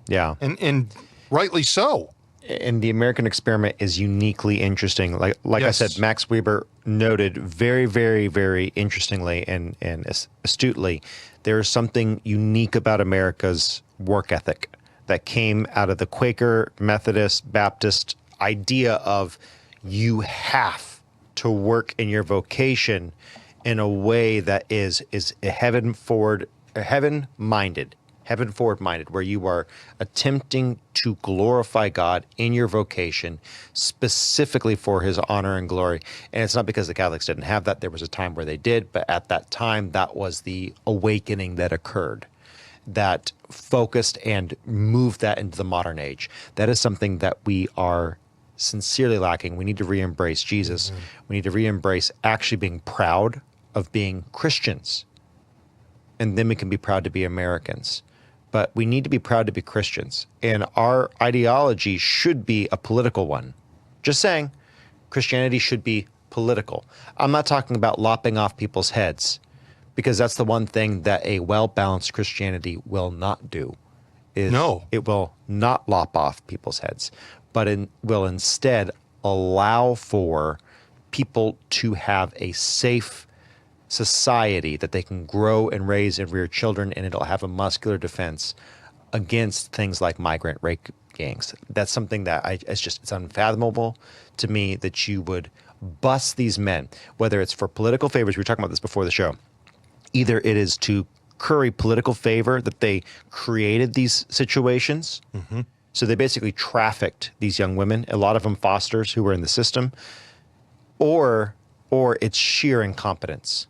Yeah. And rightly so. And the American experiment is uniquely interesting. Like Yes. I said, Max Weber noted very, very, very interestingly and astutely, there is something unique about America's work ethic that came out of the Quaker, Methodist, Baptist idea of you have to work in your vocation in a way that is heaven-minded, where you are attempting to glorify God in your vocation specifically for his honor and glory. And it's not because the Catholics didn't have that. There was a time where they did, but at that time, that was the awakening that occurred, that focused and moved that into the modern age. That is something that we are sincerely lacking. We need to re-embrace Jesus. We need to re-embrace actually being proud of being Christians. And then we can be proud to be Americans. But we need to be proud to be Christians. And our ideology should be a political one. Just saying, Christianity should be political. I'm not talking about lopping off people's heads, because that's the one thing that a well-balanced Christianity will not do. It will not lop off people's heads, but it will instead allow for people to have a safe society that they can grow and raise and rear children, and it'll have a muscular defense against things like migrant rape gangs. That's something that it's unfathomable to me that you would bust these men, whether it's for political favors. We were talking about this before the show. Either it is to curry political favor that they created these situations. Mm-hmm. So they basically trafficked these young women, a lot of them fosters who were in the system, or it's sheer incompetence.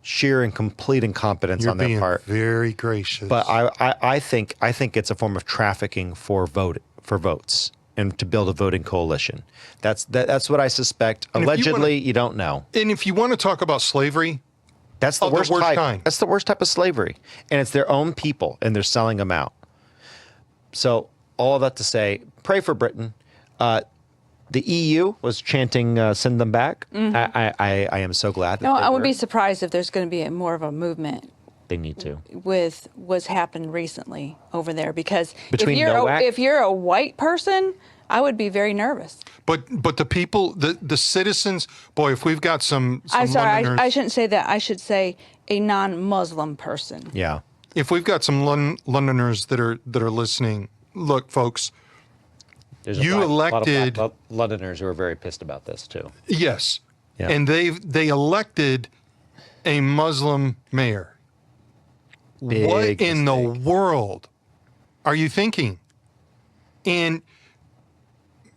Sheer and complete incompetence on their part. You're being very gracious. But I think it's a form of trafficking for votes and to build a voting coalition. That's what I suspect. And allegedly, you don't know. And if you want to talk about slavery, that's the worst type. kind. That's the worst type of slavery, and it's their own people, and they're selling them out. So all of that to say, pray for Britain. The EU was chanting, "Send them back." Mm-hmm. I am so glad that I would be surprised if there's going to be more of a movement they need to. with what's happened recently over there, because Between if you're a white person, I would be very nervous. But the people, the citizens, boy, if we've got some I'm sorry, Londoners, I shouldn't say that. I should say a non-Muslim person. Yeah. if we've got some Londoners that are listening, look, folks, There's you a lot of elected Black Londoners who are very pissed about this too. yes, Yeah. and they elected a Muslim mayor. What Big in the mistake. world are you thinking? And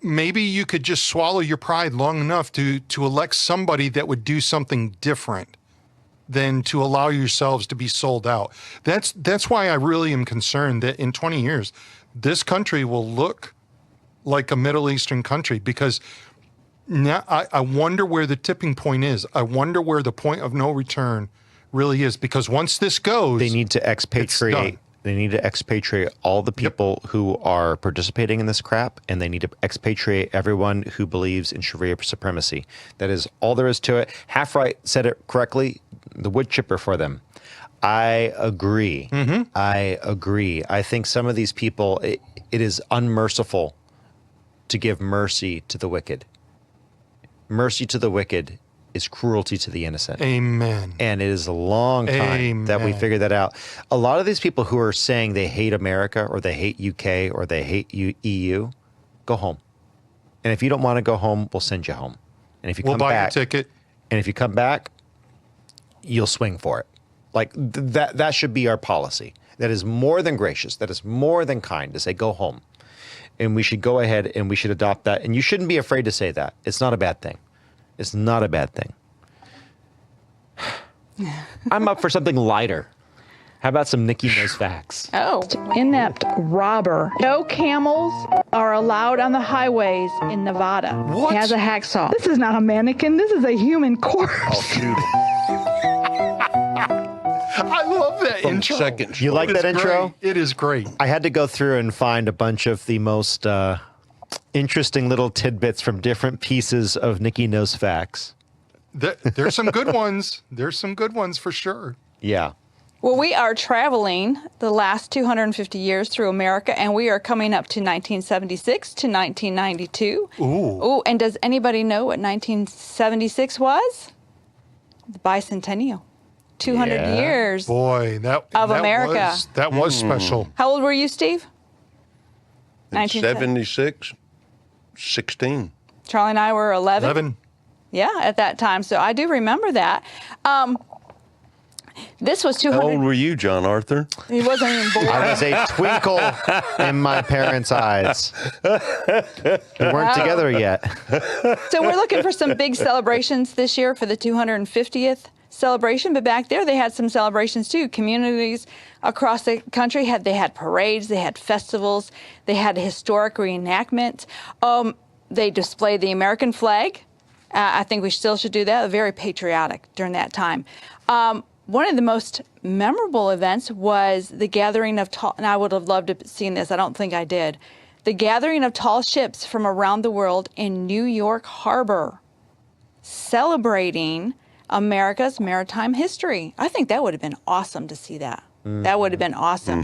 maybe you could just swallow your pride long enough to elect somebody that would do something different than to allow yourselves to be sold out. That's why I really am concerned that in 20 years, this country will look like a Middle Eastern country, because now I wonder where the tipping point is. I wonder where the point of no return really is, because once this goes, They need to done. expatriate. They need to expatriate all the people who are participating in this crap, and they need to expatriate everyone who believes in Sharia supremacy. That is all there is to it. Half Right said it correctly. The wood chipper for them. I agree. I agree. I think some of these people, it is unmerciful to give mercy to the wicked. Mercy to the wicked is cruelty to the innocent. Amen. And it is a long time that we Amen. figured that out. A lot of these people who are saying they hate America or they hate UK or they hate EU, go home. And if you don't want to go home, we'll send you home. And if you We'll come buy back, your ticket. and if you come back, you'll swing for it. Like that should be our policy. That is more than gracious. That is more than kind to say go home. And we should go ahead and we should adopt that. And you shouldn't be afraid to say that. It's not a bad thing. It's not a bad thing. I'm up for something lighter. How about some Nikki Knows Facts? Oh, inept robber. No camels are allowed on the highways in Nevada. What? He has a hacksaw. This is not a mannequin. This is a human corpse. I love that intro. Second. You like It is that intro? great. It is great. I had to go through and find a bunch of the most interesting little tidbits from different pieces of Nikki Knows Facts. There's some good ones. There's some good ones for sure. Yeah. Well, we are traveling the last 250 years through America, and we are coming up to 1976 to 1992. Ooh, and does anybody know what 1976 was? The bicentennial. 200 Yeah. years. Boy, that America. that was special. How old were you, Steve? In 76, 16. Charlie and I were 11. 11. Yeah, at that time. So I do remember that. This was How 200. old were you, John Arthur? He wasn't even born. I was a twinkle in my parents' eyes. We weren't together yet. So we're looking for some big celebrations this year for the 250th celebration. But back there, they had some celebrations too. Communities across the country had parades, they had festivals, they had historic reenactment. They displayed the American flag. I think we still should do that. Very patriotic during that time. One of the most memorable events was the gathering of tall, and I would have loved to have seen this. I don't think I did. The gathering of tall ships from around the world in New York Harbor, celebrating America's maritime history. I think that would have been awesome to see that. That would have been awesome.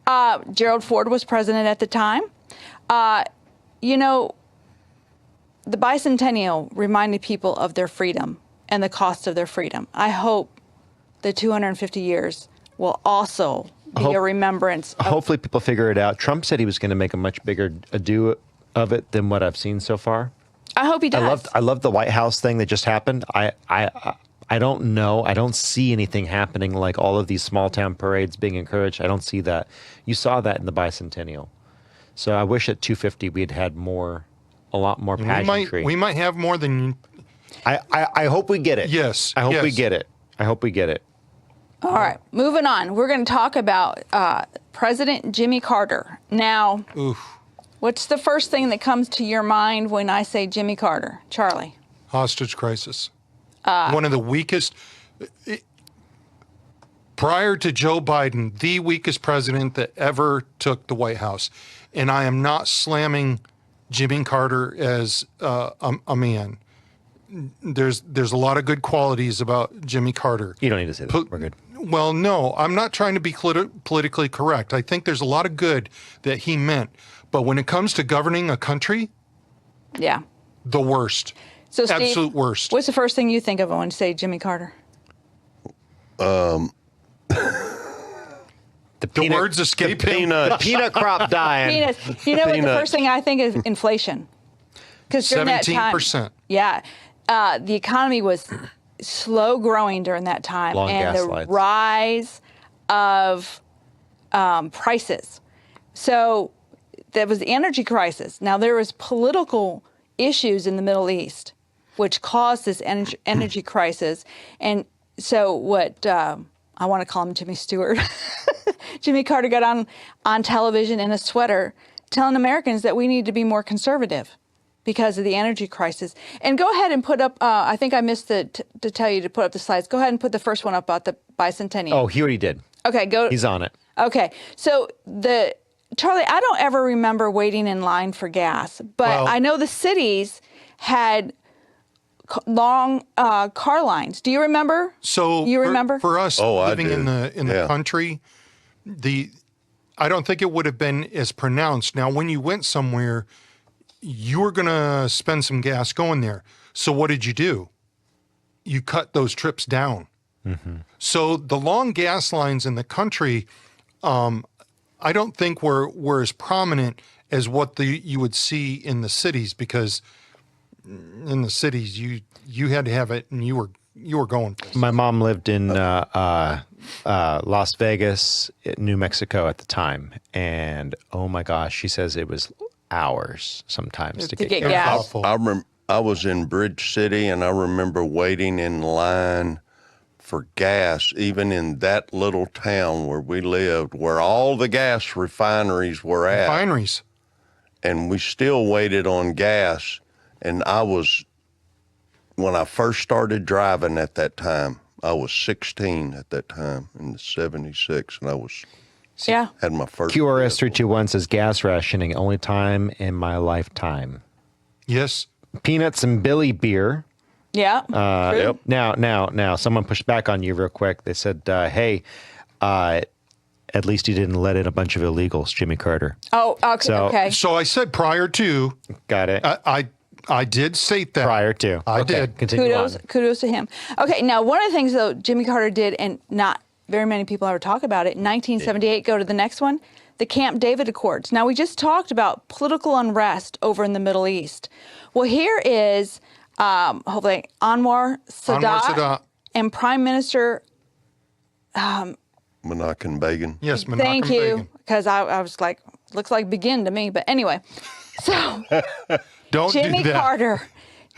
Yep. Gerald Ford was president at the time. You know, the bicentennial reminded people of their freedom and the cost of their freedom. I hope the 250 years will also be a remembrance. Hopefully people figure it out. Trump said he was going to make a much bigger ado of it than what I've seen so far. I hope he does. I loved the White House thing that just happened. I don't know. I don't see anything happening like all of these small town parades being encouraged. I don't see that. You saw that in the bicentennial. So I wish at 250 we'd had a lot more pageantry. We might have more than. I hope we get it. Yes, I hope we yes. get it. I hope we get it. All right, moving on. We're going to talk about President Jimmy Carter. Now, what's the first thing that comes to your mind when I say Jimmy Carter? Charlie? Hostage crisis. One of the weakest. Prior to Joe Biden, the weakest president that ever took the White House. And I am not slamming Jimmy Carter as a man. There's a lot of good qualities about Jimmy Carter. You don't need to say that. We're good. Well, no, I'm not trying to be politically correct. I think there's a lot of good that he meant. But when it comes to governing a country, Yeah. the worst. So, Steve, Absolute worst. what's the first thing you think of when you say Jimmy Carter? The words escape him. The peanut crop dying. Peanuts. You know what the Peanuts. first thing I think is inflation. Because during that time, 17%. yeah, the economy was slow growing during that time, Long and gas the lights. rise of prices. So that was the energy crisis. Now there was political issues in the Middle East, which caused this energy crisis. And so what I want to call him Jimmy Stewart. Jimmy Carter got on television in a sweater telling Americans that we need to be more conservative because of the energy crisis. And go ahead and put up, I think I missed to tell you to put up the slides. Go ahead and put the first one up about the bicentennial. Oh, he already did. Okay, go. He's on it. Okay, so Charlie, I don't ever remember waiting in line for gas, but Well- I know the cities had long car lines. Do you remember? So You remember? for us Oh, I living in do. the Yeah. country, I don't think it would have been as pronounced. Now, when you went somewhere, you were going to spend some gas going there. So what did you do? You cut those trips down. So the long gas lines in the country, I don't think were as prominent as what you would see in the cities, because in the cities you had to have it and you were going. My mom lived in Las Vegas, New Mexico at the time, and oh my gosh, she says it was hours sometimes to get get gas. gas. Awful. I was in Bridge City, and I remember waiting in line for gas, even in that little town where we lived, where all the gas refineries were at. Refineries. And we still waited on gas. And when I first started driving at that time, I was 16 at that time in '76, and I Yeah. had my first. QRS 321 says gas rationing, only time in my lifetime. Yes. Peanuts and Billy beer. Yeah. True. Now, someone pushed back on you real quick. They said, hey, at least he didn't let in a bunch of illegals, Jimmy Carter. Oh, okay. So- okay. So I said prior to, Got it? I did state that. Prior to. I Okay, did. Continue on. Kudos to him. Okay, now one of the things though Jimmy Carter did, and not very many people ever talk about it, in 1978, go to the next one, the Camp David Accords. Now we just talked about political unrest over in the Middle East. Well, here is hopefully Anwar Sadat and Prime Minister. Menachem Begin. Yes, Menachem Thank you, Begin. because I was like, looks like Begin to me, but anyway. So Don't Jimmy do that. Carter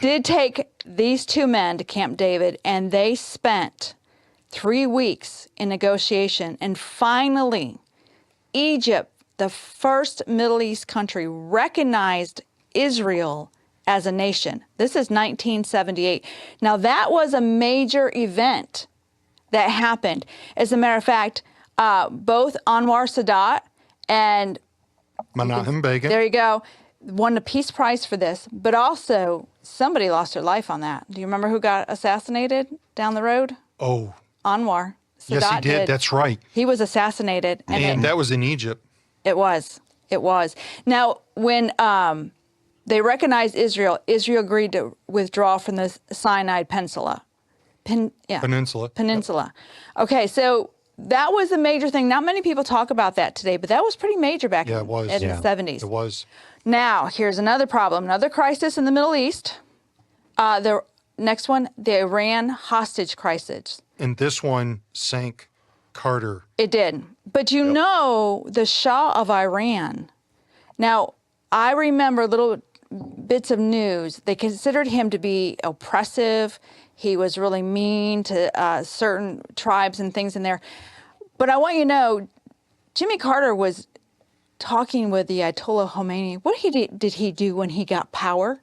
did take these two men to Camp David, and they spent 3 weeks in negotiation. And finally, Egypt, the first Middle East country, recognized Israel as a nation. This is 1978. Now, that was a major event that happened. As a matter of fact, both Anwar Sadat and Menachem Begin. there you go, won the Peace Prize for this, but also somebody lost their life on that. Do you remember who got assassinated down the road? Oh, Anwar Sadat yes, he did. That's right. He was assassinated, And that was in Egypt. it was. Now, when they recognized Israel, Israel agreed to withdraw from the Sinai Peninsula. Peninsula. Okay, so that was a major thing. Not many people talk about that today, but that was pretty major back Yeah, it was. in the 70s. It was. Now, here's another problem, another crisis in the Middle East. The next one, the Iran hostage crisis. And this one sank Carter. It did. But you know, the Shah of Iran. Now, I remember little bits of news. They considered him to be oppressive. He was really mean to certain tribes and things in there. But I want you to know, Jimmy Carter was talking with the Ayatollah Khomeini. What did he do when he got power?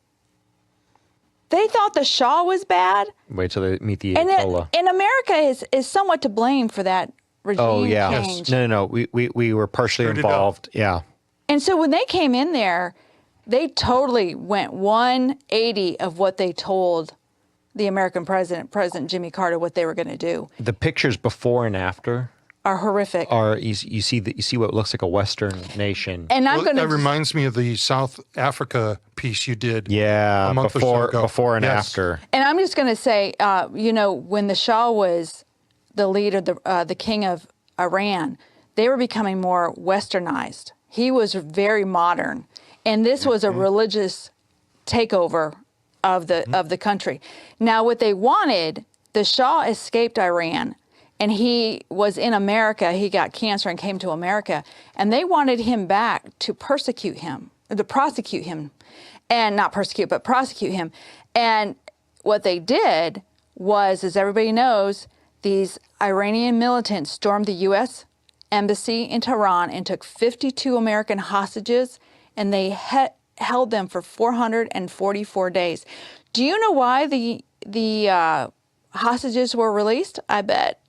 They thought the Shah was bad. Wait till they meet the And Ayatollah. America is somewhat to blame for that regime Oh, yeah. change. No. We were partially Stirred it up. involved. Yeah. And so when they came in there, they totally went 180 of what they told the American President Jimmy Carter, what they were going to do. The pictures before and after Are horrific. are you see what looks like a Western nation. And I'm Well, going that to reminds me of the South Africa piece you did. Yeah, a month or so ago. before and Yes. after. And I'm just going to say, when the Shah was the leader, the king of Iran, they were becoming more westernized. He was very modern, and this was a religious takeover of the country. Now, what they wanted, the Shah escaped Iran, and he was in America. He got cancer and came to America, and they wanted him back to prosecute him, and not persecute, but prosecute him. And what they did was, as everybody knows, these Iranian militants stormed the U.S. embassy in Tehran and took 52 American hostages, and they held them for 444 days. Do you know why the hostages were released? I bet.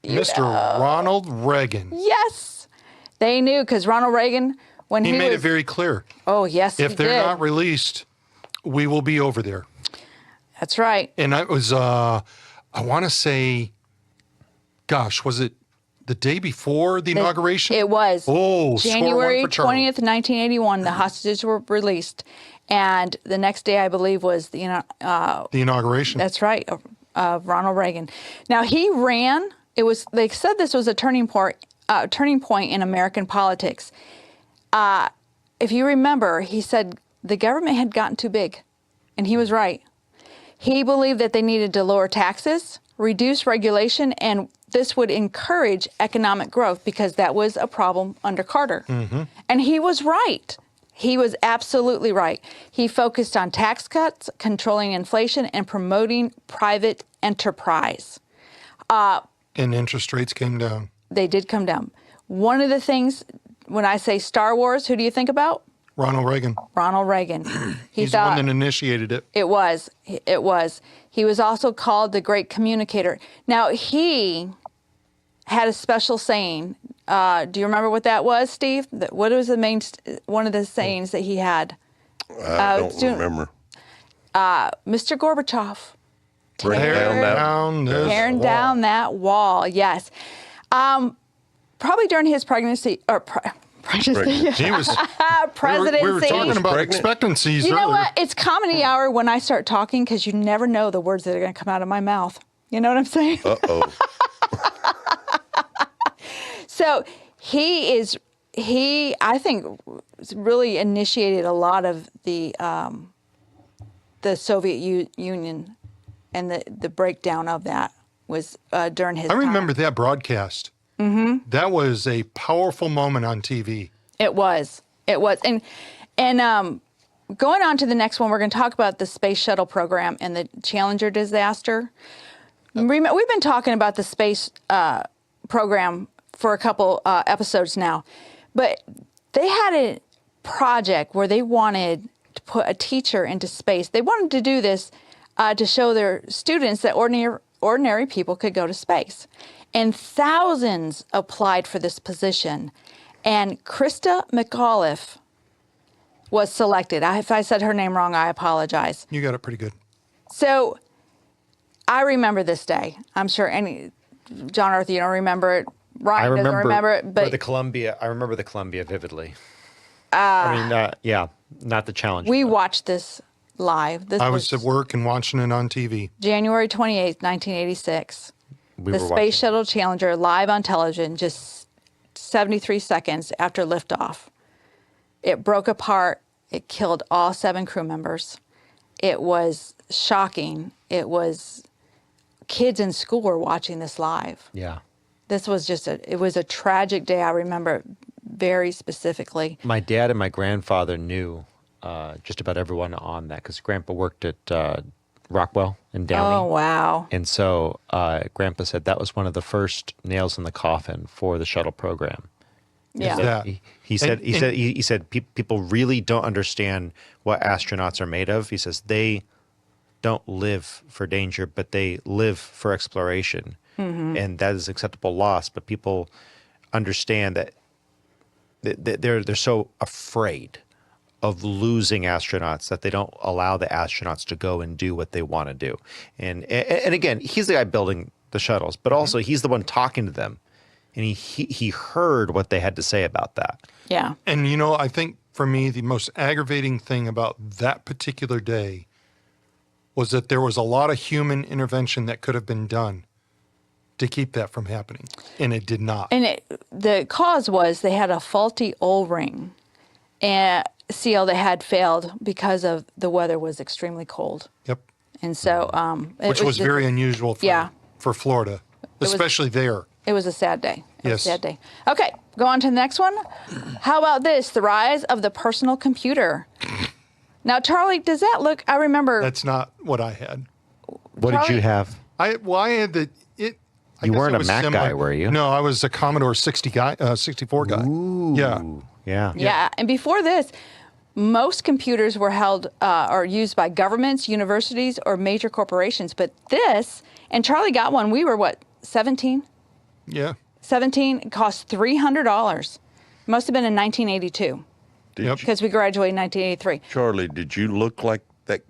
Mr. Ronald Reagan. Yes, they knew, because Ronald Reagan, when he made was, it very clear. Oh, yes, If he they're did. not released, we will be over there. That's right. And I was, I want to say, gosh, was it the day before the inauguration? It was. Oh, score one January for Charlie. 20th, 1981, the hostages were released. And the next day, I believe, was the inauguration. That's right, of Ronald Reagan. Now, he ran. They said this was a turning point in American politics. If you remember, he said the government had gotten too big, and he was right. He believed that they needed to lower taxes, reduce regulation, and this would encourage economic growth, because that was a problem under Carter. And he was right. He was absolutely right. He focused on tax cuts, controlling inflation, and promoting private enterprise. And interest rates came down. They did come down. One of the things, when I say Star Wars, who do you think about? Ronald Reagan. Ronald Reagan. He's the one that initiated it. It was. He was also called the great communicator. Now, he had a special saying. Do you remember what that was, Steve? What was one of the sayings that he had? I don't remember. Mr. Gorbachev. Tearing down that wall. Yes. Probably during his pregnancy, or pregnancy. He was presidency. We were talking about pregnant. expectancies You know earlier. what? It's comedy hour when I start talking, because you never know the words that are going to come out of my mouth. You know what I'm saying? Uh-oh. So I think, really initiated a lot of the Soviet Union, and the breakdown of that was during his I time. remember that broadcast. Mm-hmm. That was a powerful moment on TV. It was. And going on to the next one, we're going to talk about the space shuttle program and the Challenger disaster. We've been talking about the space program for a couple episodes now, but they had a project where they wanted to put a teacher into space. They wanted to do this to show their students that ordinary people could go to space. And thousands applied for this position. And Krista McAuliffe was selected. If I said her name wrong, I apologize. You got it pretty good. So I remember this day. I'm sure John Arthur, you don't remember it. Ryan doesn't remember it. But I remember the Columbia vividly. Not the challenge. We watched this live. I was at work and watching it on TV. January 28th, 1986. We The were Space watching. Shuttle Challenger live on television just 73 seconds after liftoff. It broke apart. It killed all 7 crew members. It was shocking. It was kids in school were watching this live. Yeah. This was it was a tragic day. I remember it very specifically. My dad and my grandfather knew just about everyone on that, because Grandpa worked at Rockwell in Downey. Oh, wow. And so Grandpa said that was one of the first nails in the coffin for the shuttle program. Yeah. That. He said people really don't understand what astronauts are made of. He says they don't live for danger, but they live for exploration. Mm-hmm. And that is acceptable loss, but people understand that they're so afraid of losing astronauts that they don't allow the astronauts to go and do what they want to do. And again, he's the guy building the shuttles, but also he's the one talking to them. And he heard what they had to say about that. Yeah. And, I think for me, the most aggravating thing about that particular day was that there was a lot of human intervention that could have been done to keep that from happening. And it did not. And the cause was they had a faulty O-ring and seal that had failed because of the weather was extremely cold. Yep. And so Which was very unusual for Florida. especially there. It was a sad day. It was Yes. a sad day. Okay, go on to the next one. How about this? The rise of the personal computer. Now, Charlie, does that look? I remember. That's not what I had. What did you Charlie- have? I had the it. I You guess weren't it a was Mac guy, were you? No, I was a Commodore 64 guy. Yeah. Yeah. Yeah, and before this, most computers were held or used by governments, universities, or major corporations. But this, and Charlie got one. We were what, 17? Yeah. 17. It cost $300. Must have been in 1982 Did Yep. you, because we graduated in 1983. Charlie, did you look like that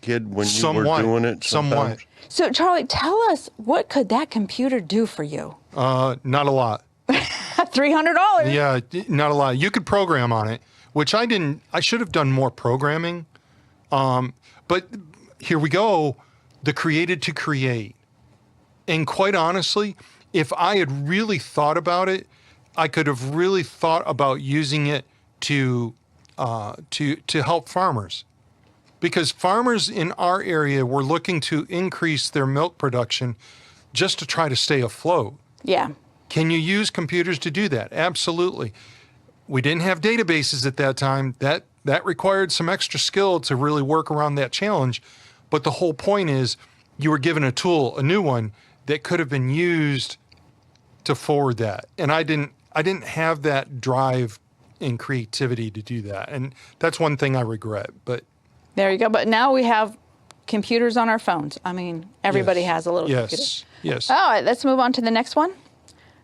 kid when you Somewhat. were doing it? Somewhat. sometimes? So, Charlie, tell us, what could that computer do for you? Not a lot. $300. Yeah, not a lot. You could program on it, which I didn't. I should have done more programming. But here we go. The created to create. And quite honestly, if I had really thought about it, I could have really thought about using it to help farmers. Because farmers in our area were looking to increase their milk production just to try to stay afloat. Yeah. Can you use computers to do that? Absolutely. We didn't have databases at that time. That required some extra skill to really work around that challenge. But the whole point is you were given a tool, a new one, that could have been used to forward that. And I didn't have that drive and creativity to do that. And that's one thing I regret. But There you go. But now we have computers on our phones. I mean, everybody yes. has a little computer. Yes. Yes. All right, let's move on to the next one.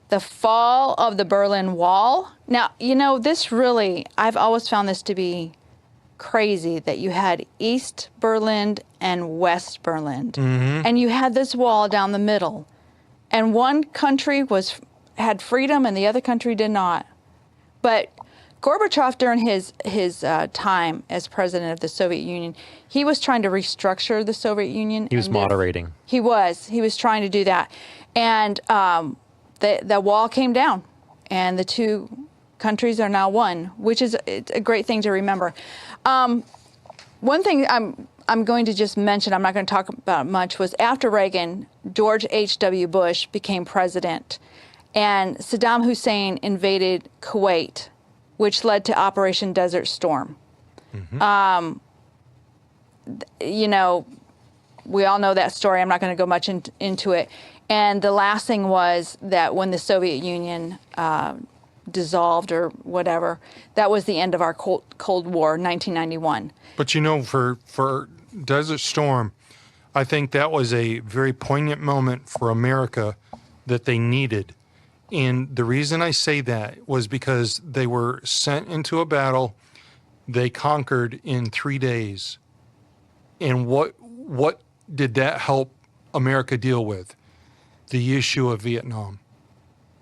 The fall of the Berlin Wall. Now, you know, this really, I've always found this to be crazy that you had East Berlin and West Berlin. And you had this wall down the middle. And one country had freedom and the other country did not. But Gorbachev, during his time as president of the Soviet Union, he was trying to restructure the Soviet Union. He was and there- moderating. He was trying to do that. And the wall came down, and the two countries are now one, which is it's a great thing to remember. One thing I'm going to just mention, I'm not going to talk about much, was after Reagan, George H.W. Bush became president, and Saddam Hussein invaded Kuwait, which led to Operation Desert Storm. You know, we all know that story. I'm not going to go much into it. And the last thing was that when the Soviet Union dissolved or whatever, that was the end of our Cold War, 1991. But you know, for Desert Storm, I think that was a very poignant moment for America that they needed. And the reason I say that was because they were sent into a battle they conquered in 3 days. And what did that help America deal with? The issue of Vietnam.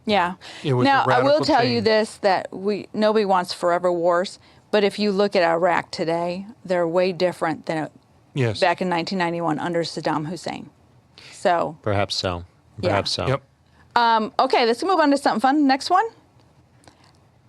Yeah. It was Now, a I will radical tell you change. this, that nobody wants forever wars, but if you look at Iraq today, they're way different than Yes. back in 1991 under Saddam Hussein. So, Perhaps so. Yeah. Perhaps so. Yep. okay, let's move on to something fun. Next one.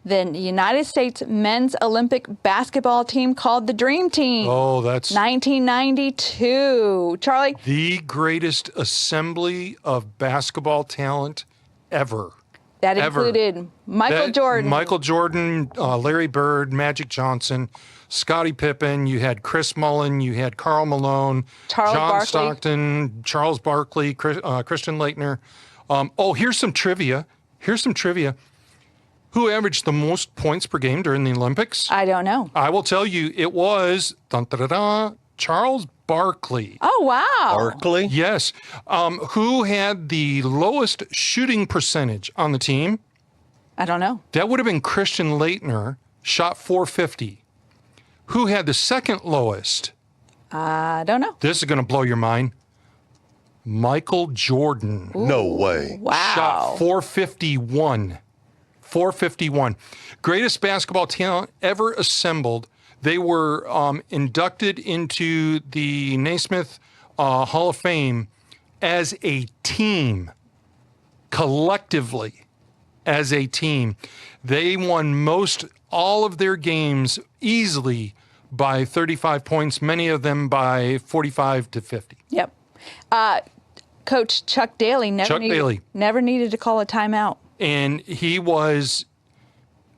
The United States men's Olympic basketball team called the Dream Team. Oh, that's 1992. Charlie, the greatest assembly of basketball talent ever. that Ever. included Michael That- Jordan. Michael Jordan, Larry Bird, Magic Johnson, Scottie Pippen. You had Chris Mullen. You had Karl Malone, Charles John Barkley. Stockton, Charles Barkley, Christian Laettner. Here's some trivia. Who averaged the most points per game during the Olympics? I don't know. I will tell you, it was Charles Barkley. Oh, wow. Barkley? Yes. Who had the lowest shooting percentage on the team? I don't know. That would have been Christian Laettner, shot 450. Who had the second lowest? I don't know. This is going to blow your mind. Michael Jordan. No way. Wow. Shot 451. 451. Greatest basketball talent ever assembled. They were inducted into the Naismith Hall of Fame as a team, collectively as a team. They won all of their games easily by 35 points, many of them by 45 to 50. Yep. Coach Chuck Daly Chuck Daly. never needed to call a timeout. And he was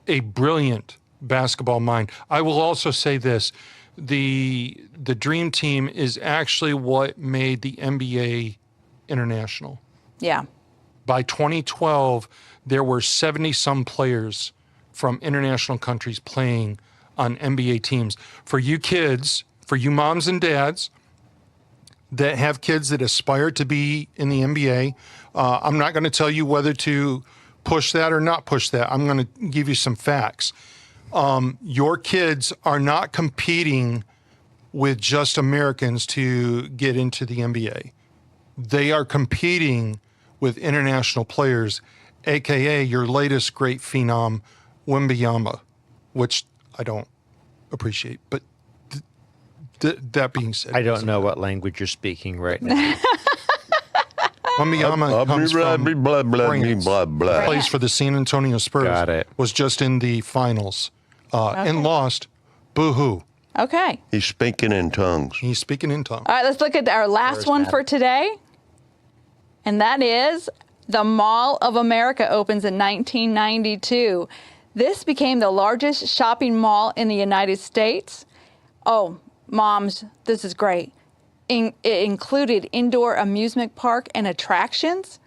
a brilliant basketball mind. I will also say this. The Dream Team is actually what made the NBA international. Yeah. By 2012, there were 70-some players from international countries playing on NBA teams. For you kids, for you moms and dads that have kids that aspire to be in the NBA, I'm not going to tell you whether to push that or not push that. I'm going to give you some facts. Your kids are not competing with just Americans to get into the NBA. They are competing with international players, AKA your latest great phenom, Wembanyama, which I don't appreciate. But that being said, I don't know what language you're speaking right now. Wembanyama comes from blah, blah, France. blah, blah. Plays for the San Antonio Spurs. Got it. Was just in the finals and lost. Boo-hoo. Okay. He's speaking in tongues. He's speaking in tongues. All right, let's look at our last one for today. And that is the Mall of America opens in 1992. This became the largest shopping mall in the United States. Oh, moms, this is great. It included indoor amusement park and attractions.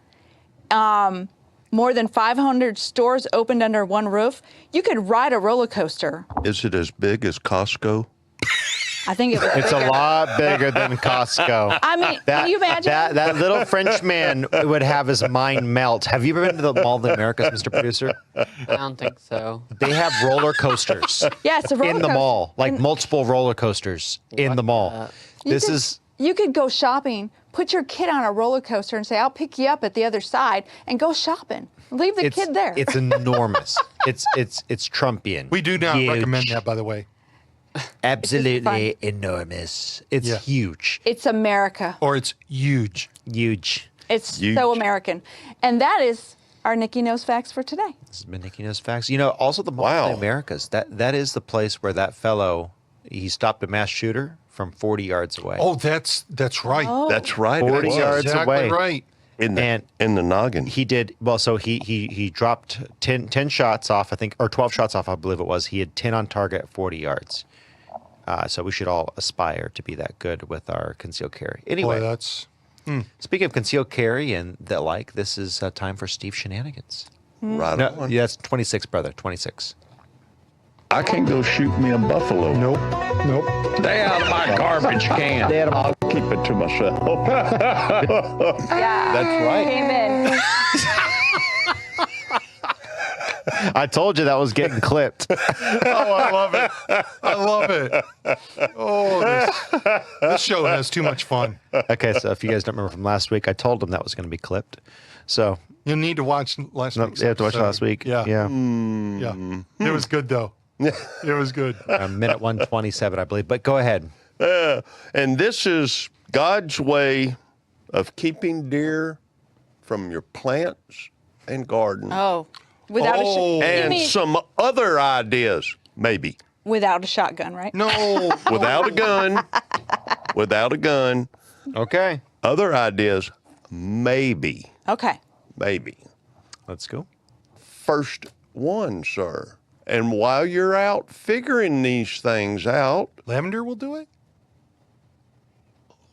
More than 500 stores opened under one roof. You could ride a roller coaster. Is it as big as Costco? I think it was It's a bigger. lot bigger than Costco. I mean, can you imagine? That little French man would have his mind melt. Have you ever been to the Mall of the Americas, Mr. Producer? I don't think so. They have roller coasters Yes, a roller in the coaster. mall, like multiple roller coasters in the mall. You could go shopping, put your kid on a roller coaster and say, I'll pick you up at the other side and go shopping. Leave the kid there. It's enormous. It's Trumpian. We do not Huge. recommend that, by the way. Absolutely enormous. It's Yeah. huge. It's America. Or it's huge. Huge. It's Huge. so American. And that is our Nikki Knows Facts for today. This has been Nikki Knows Facts. You know, also the Mall of Wow. the Americas. That is the place where that fellow, he stopped a mass shooter from 40 yards away. Oh, that's right. That's right. 40 it was. yards exactly away. right. In the, And- in the noggin. He did well. So he dropped 10 shots off, I think, or 12 shots off, I believe it was. He had 10 on target at 40 yards. So we should all aspire to be that good with our concealed carry. Anyway, Boy, that's speaking of concealed carry and the like, this is time for Steve Shenanigans. Right No, on. yeah, it's 26, brother. 26. I can go shoot me a buffalo. nope. Stay out of my garbage can. I'll keep it to myself. Yeah. That's right. Came in. I told you that was getting clipped. Oh, I love it. I love it. Oh, this show has too much fun. Okay, so if you guys don't remember from last week, I told him that was going to be clipped. So You need to watch last no, week's you have to watch episode. last week. Yeah. Yeah. Yeah. It was good, though. It was good. Minute 127, I believe. But go ahead. And this is God's way of keeping deer from your plants and garden. Oh, without a Oh. you and mean some other ideas, maybe. without a shotgun, right? No. Without a gun. Without a gun. Okay. Other ideas, maybe. Okay. Maybe. Let's go. First one, sir. And while you're out figuring these things out, Lavender will do it?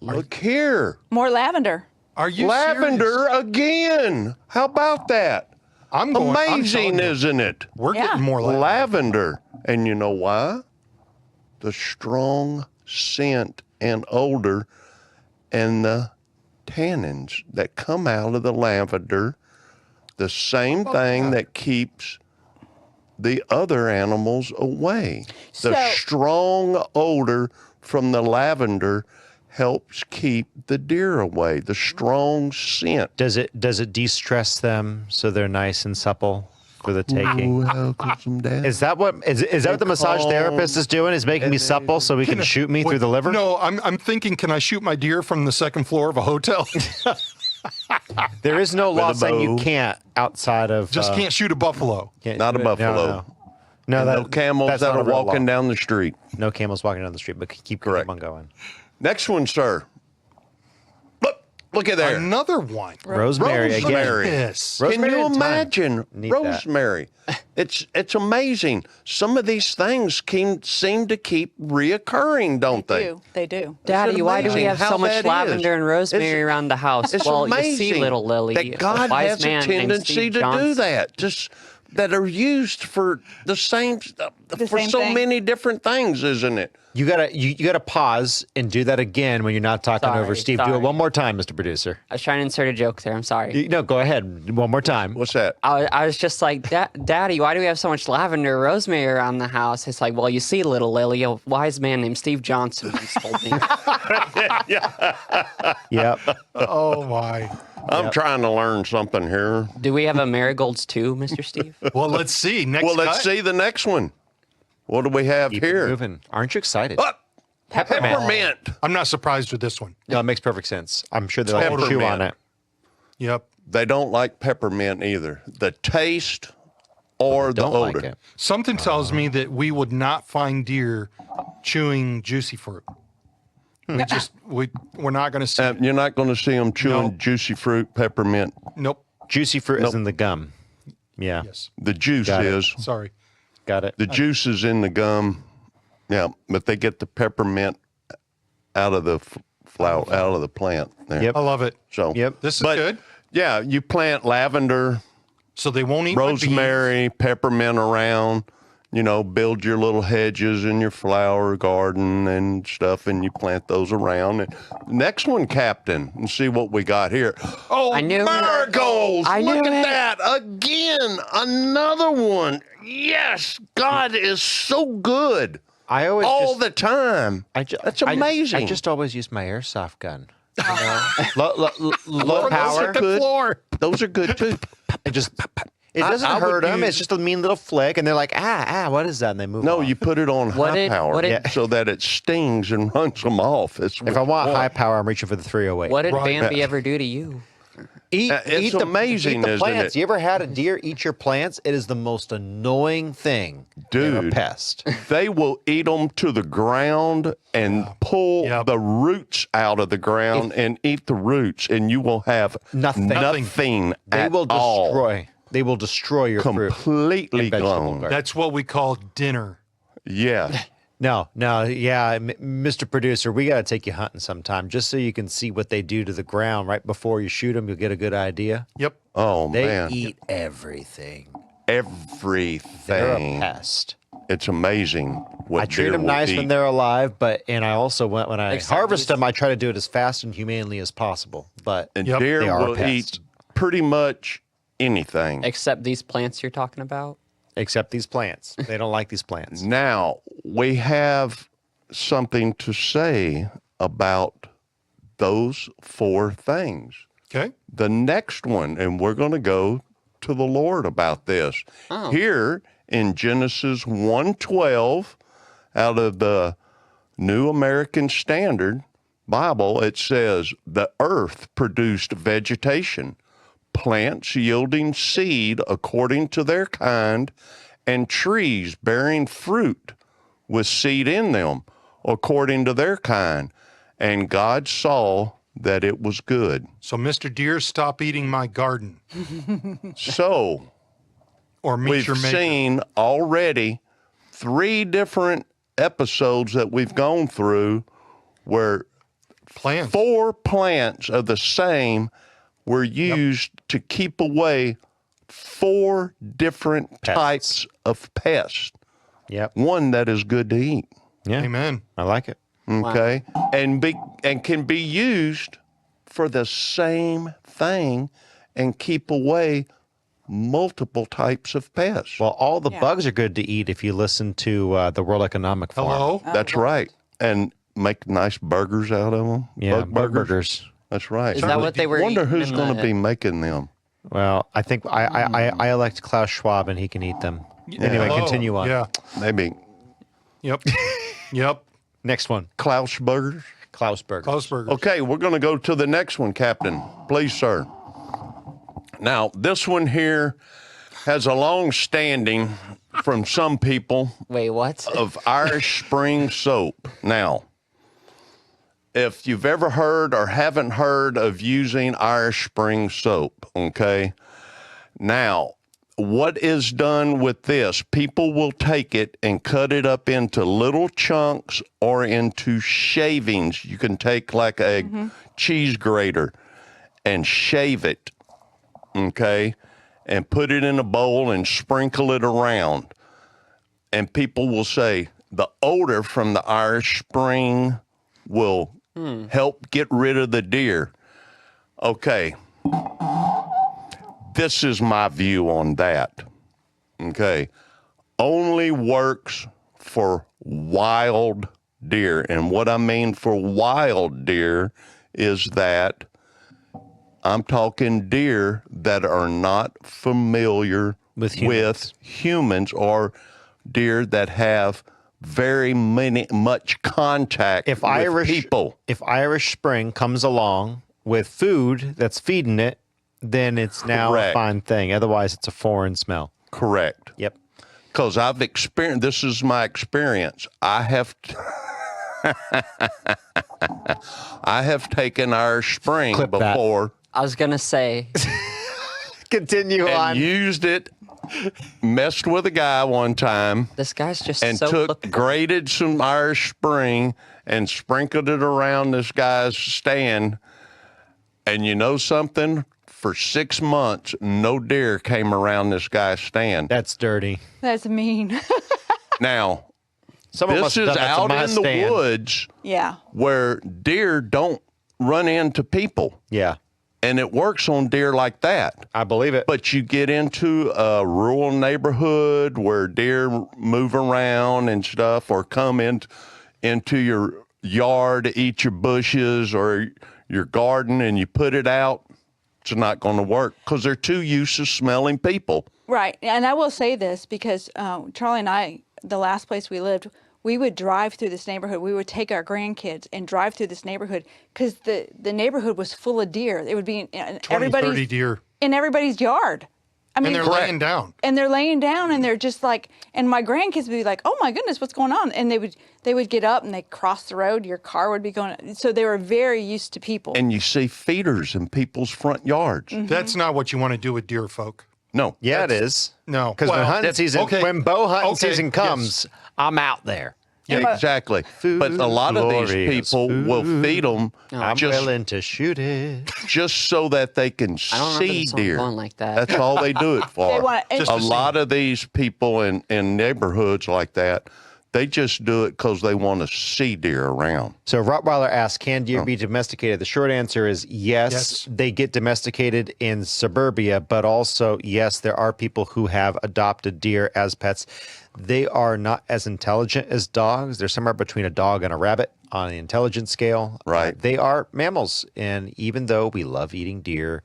look here. More lavender. Are you Lavender serious? again. How about that? I'm going. I'm Amazing, telling you, isn't it? We're Yeah. getting more lavender. Lavender. And you know why? The strong scent and odor and the tannins that come out of the lavender, the same thing that keeps the other animals away. The So- strong odor from the lavender helps keep the deer away. The strong scent. Does it de-stress them so they're nice and supple for the taking? Is that what the massage therapist is doing? Is making me supple so he can shoot me through the liver? No, I'm thinking, can I shoot my deer from the second floor of a hotel? There is no law a saying you bow. can't outside of. Just can't shoot a buffalo. Not a no, buffalo. No, No camels that's that not are a real walking law. down the street. No camels walking down the street, but keep Correct. on going. Next one, sir. Look, Look at there. Another one. Rosemary again. Rosemary. Yes. Can Rosemary you and thyme. imagine Need that. rosemary? It's amazing. Some of these things seem to keep reoccurring, don't they? They do. Daddy, why do we amazing have how so much that is? lavender and rosemary It's- around the house? It's Well, amazing you see, little Lily, that God a wise has a man named tendency Steve to do Johnson. that. Just that are used for the same for same so thing. many different things, isn't it? You gotta pause and do that again when you're not talking over Sorry, Steve. Do it sorry. one more time, Mr. Producer. I was trying to insert a joke there. I'm sorry. No, go ahead. One more time. What's that? I was just like, Daddy, why do we have so much lavender and rosemary around the house? It's like, well, you see, little Lily, a wise man named Steve Johnson once told me. Yep. Oh, my. I'm trying to learn something here. Do we have a marigolds too, Mr. Steve? Well, let's see. Next Well, let's cut. see the next one. What do we have Keep it here? moving. Aren't you excited? Oh, peppermint. I'm not surprised with this one. No, it makes perfect sense. I'm sure they'll have to chew on Peppermint. it. Yep. They don't like peppermint either. The taste or the Don't odor. like it. Something tells me that we would not find deer chewing juicy fruit. We're not going to see. You're not going to see them chewing No. juicy fruit, peppermint. Nope. Juicy fruit is in the gum. Yeah. Yes. The juice Got it. is. Sorry. Got it. The juice is in the gum. Yeah, but they get the peppermint out of the flower, out of the plant. There. Yep. I love it. So Yep. This is but, good. Yeah, you plant lavender, So they won't eat my beans. rosemary, peppermint around. You know, build your little hedges in your flower garden and stuff, and you plant those around. And next one, Captain, and see what we got here. Oh, I knew it. marigolds! I Look knew at it. that again, another one. Yes, God is so good I always all just, the time. That's amazing. I just always use my airsoft gun. You know? Low Those power. are good. Those are good too. It just it doesn't I would hurt them. use- It's just a mean little flick, and they're like, what is that? And they move. No, on. you put it on What high did- power what did- so that it stings and runs them off. It's If I want high power, I'm reaching for the 308. What did Right. Bambi ever do to you? It's amazing, eat the isn't plants. it? You ever had a deer eat your plants? It is the most annoying thing. They're a Dude. pest. They will eat them to the ground and pull Yep. the roots out of the ground and eat the roots, and you will have Nothing. nothing They at will all. destroy. They will destroy your fruit. Completely and vegetable gone. garden. That's what we call dinner. Yeah. No, yeah, Mr. Producer, we got to take you hunting sometime just so you can see what they do to the ground right before you shoot them. You'll get a good idea. Yep. Oh, They man. eat everything. Everything. They're a pest. It's amazing what I treat deer them will nice eat. when they're alive, and I also when I Except harvest these- them, I try to do it as fast and humanely as possible. But And Yep. deer They are a will pest. eat pretty much anything. Except these plants you're talking about? except these plants, they don't like these plants. Now, we have something to say about those four things. Okay. The next one, and we're going to go to the Lord about this. Here in Genesis 1:12, out of the New American Standard Bible, it says, the earth produced vegetation, plants yielding seed according to their kind, and trees bearing fruit with seed in them according to their kind. And God saw that it was good. So, Mr. Deer, stop eating my garden So or meet we've your maker. seen already 3 different episodes that we've gone through where Plants. 4 plants of the same were used to keep away 4 different Pests. types of pests. Yep. One that is good to eat. Yeah. Amen. I like it. Okay. And can be used for the same thing and keep away multiple types of pests. Well, all the bugs are good to eat if you listen to the World Economic Forum. Hello? That's right. And make nice burgers out of them. Yeah, Bug bug burgers. That's right. Is that what they were Wonder eating who's in going to the- be making them. Well, I think I elect Klaus Schwab and he can eat them. Anyway, Hello. continue on. Yeah. Maybe Yep. Yep. Next one, Klaus burgers. Klaus Burger. Close burgers. Okay, we're going to go to the next one, Captain. Please, sir. Now, this one here has a long standing from some people Wait, what? of Irish Spring soap. Now, if you've ever heard or haven't heard of using Irish Spring soap, okay? Now, what is done with this? People will take it and cut it up into little chunks or into shavings. You can take like a cheese grater and shave it, okay? And put it in a bowl and sprinkle it around. And people will say the odor from the Irish Spring will help get rid of the deer. Okay. This is my view on that. Okay. Only works for wild deer. And what I mean for wild deer is that I'm talking deer that are not familiar With humans or deer that have very much contact If with people. If Irish Spring comes along with food that's feeding it, then it's now a Correct. fine thing. Otherwise, it's a foreign smell. Correct. Yep. Because I've experienced, this is my experience. I have taken Irish Spring Clip that. before I was gonna say, Continue and on. used it, messed with a guy one time, this guy's just and so took grated some Irish Spring and sprinkled it around this guy's stand. And you know something? For 6 months, no deer came around this guy's stand. That's dirty. That's mean. Now, Someone this must have is done that to out my in the stand. woods Yeah. where deer don't run into people. Yeah, And it works on deer like that. I believe it. But you get into a rural neighborhood where deer move around and stuff, or come into your yard to eat your bushes or your garden, and you put it out, it's not going to work because they're too used to smelling people. Right. And I will say this because Charlie and I, the last place we lived, we would drive through this neighborhood. We would take our grandkids and drive through this neighborhood because the neighborhood was full of deer. It would be in 20, 30 deer. in everybody's yard. I mean, And they're laying down. and they're laying down, and they're just like, and my grandkids would be like, "Oh my goodness, what's going on?" And they would get up and they cross the road. Your car would be going. So they were very used to people. And you see feeders in people's front yards. That's not what you want to do with deer folk. No. Yeah, it is. No. Because when Well, hunting season, okay. when bow hunting Okay, season comes, I'm out there. Yeah, exactly. But a lot of these Glorious people will feed them I'm just, willing to shoot it. just so that they can I don't remember see the song deer. going like that. That's all they do it for. They want- Just a to see. lot of these people in neighborhoods like that, they just do it because they want to see deer around. So Rottweiler asks, can deer be domesticated? The short answer is yes, Yes. they get domesticated in suburbia, but also, yes, there are people who have adopted deer as pets. They are not as intelligent as dogs. They're somewhere between a dog and a rabbit on the intelligence scale. Right. They are mammals. And even though we love eating deer,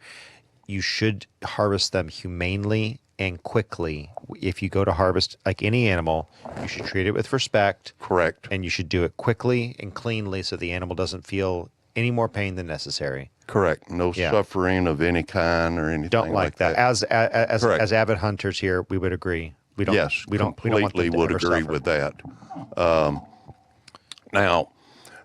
you should harvest them humanely and quickly. If you go to harvest like any animal, you should treat it with respect. Correct. And you should do it quickly and cleanly so the animal doesn't feel any more pain than necessary. Correct. No Yeah. suffering of any kind or anything. Don't like that. As Correct. as avid hunters here, we would agree. We don't. Yes, we don't. We don't want completely them to would ever agree suffer. with that. Now,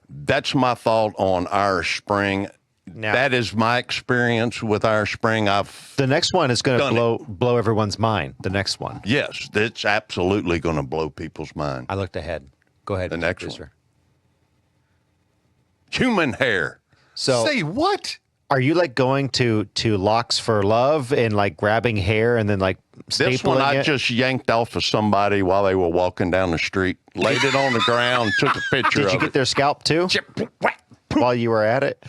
that's my thought on Irish Spring. Now- that is my experience with Irish Spring. The next one is going to Done it. blow everyone's mind. The next one. Yes, it's absolutely going to blow people's mind. I looked ahead. Go ahead. The Mr. next Producer. Human hair. So, Say what? are you like going to Locks for Love and like grabbing hair and then like stapling This one I it? just yanked off of somebody while they were walking down the street, laid it on the ground, took a picture Did of you get it. their scalp too while you were at it?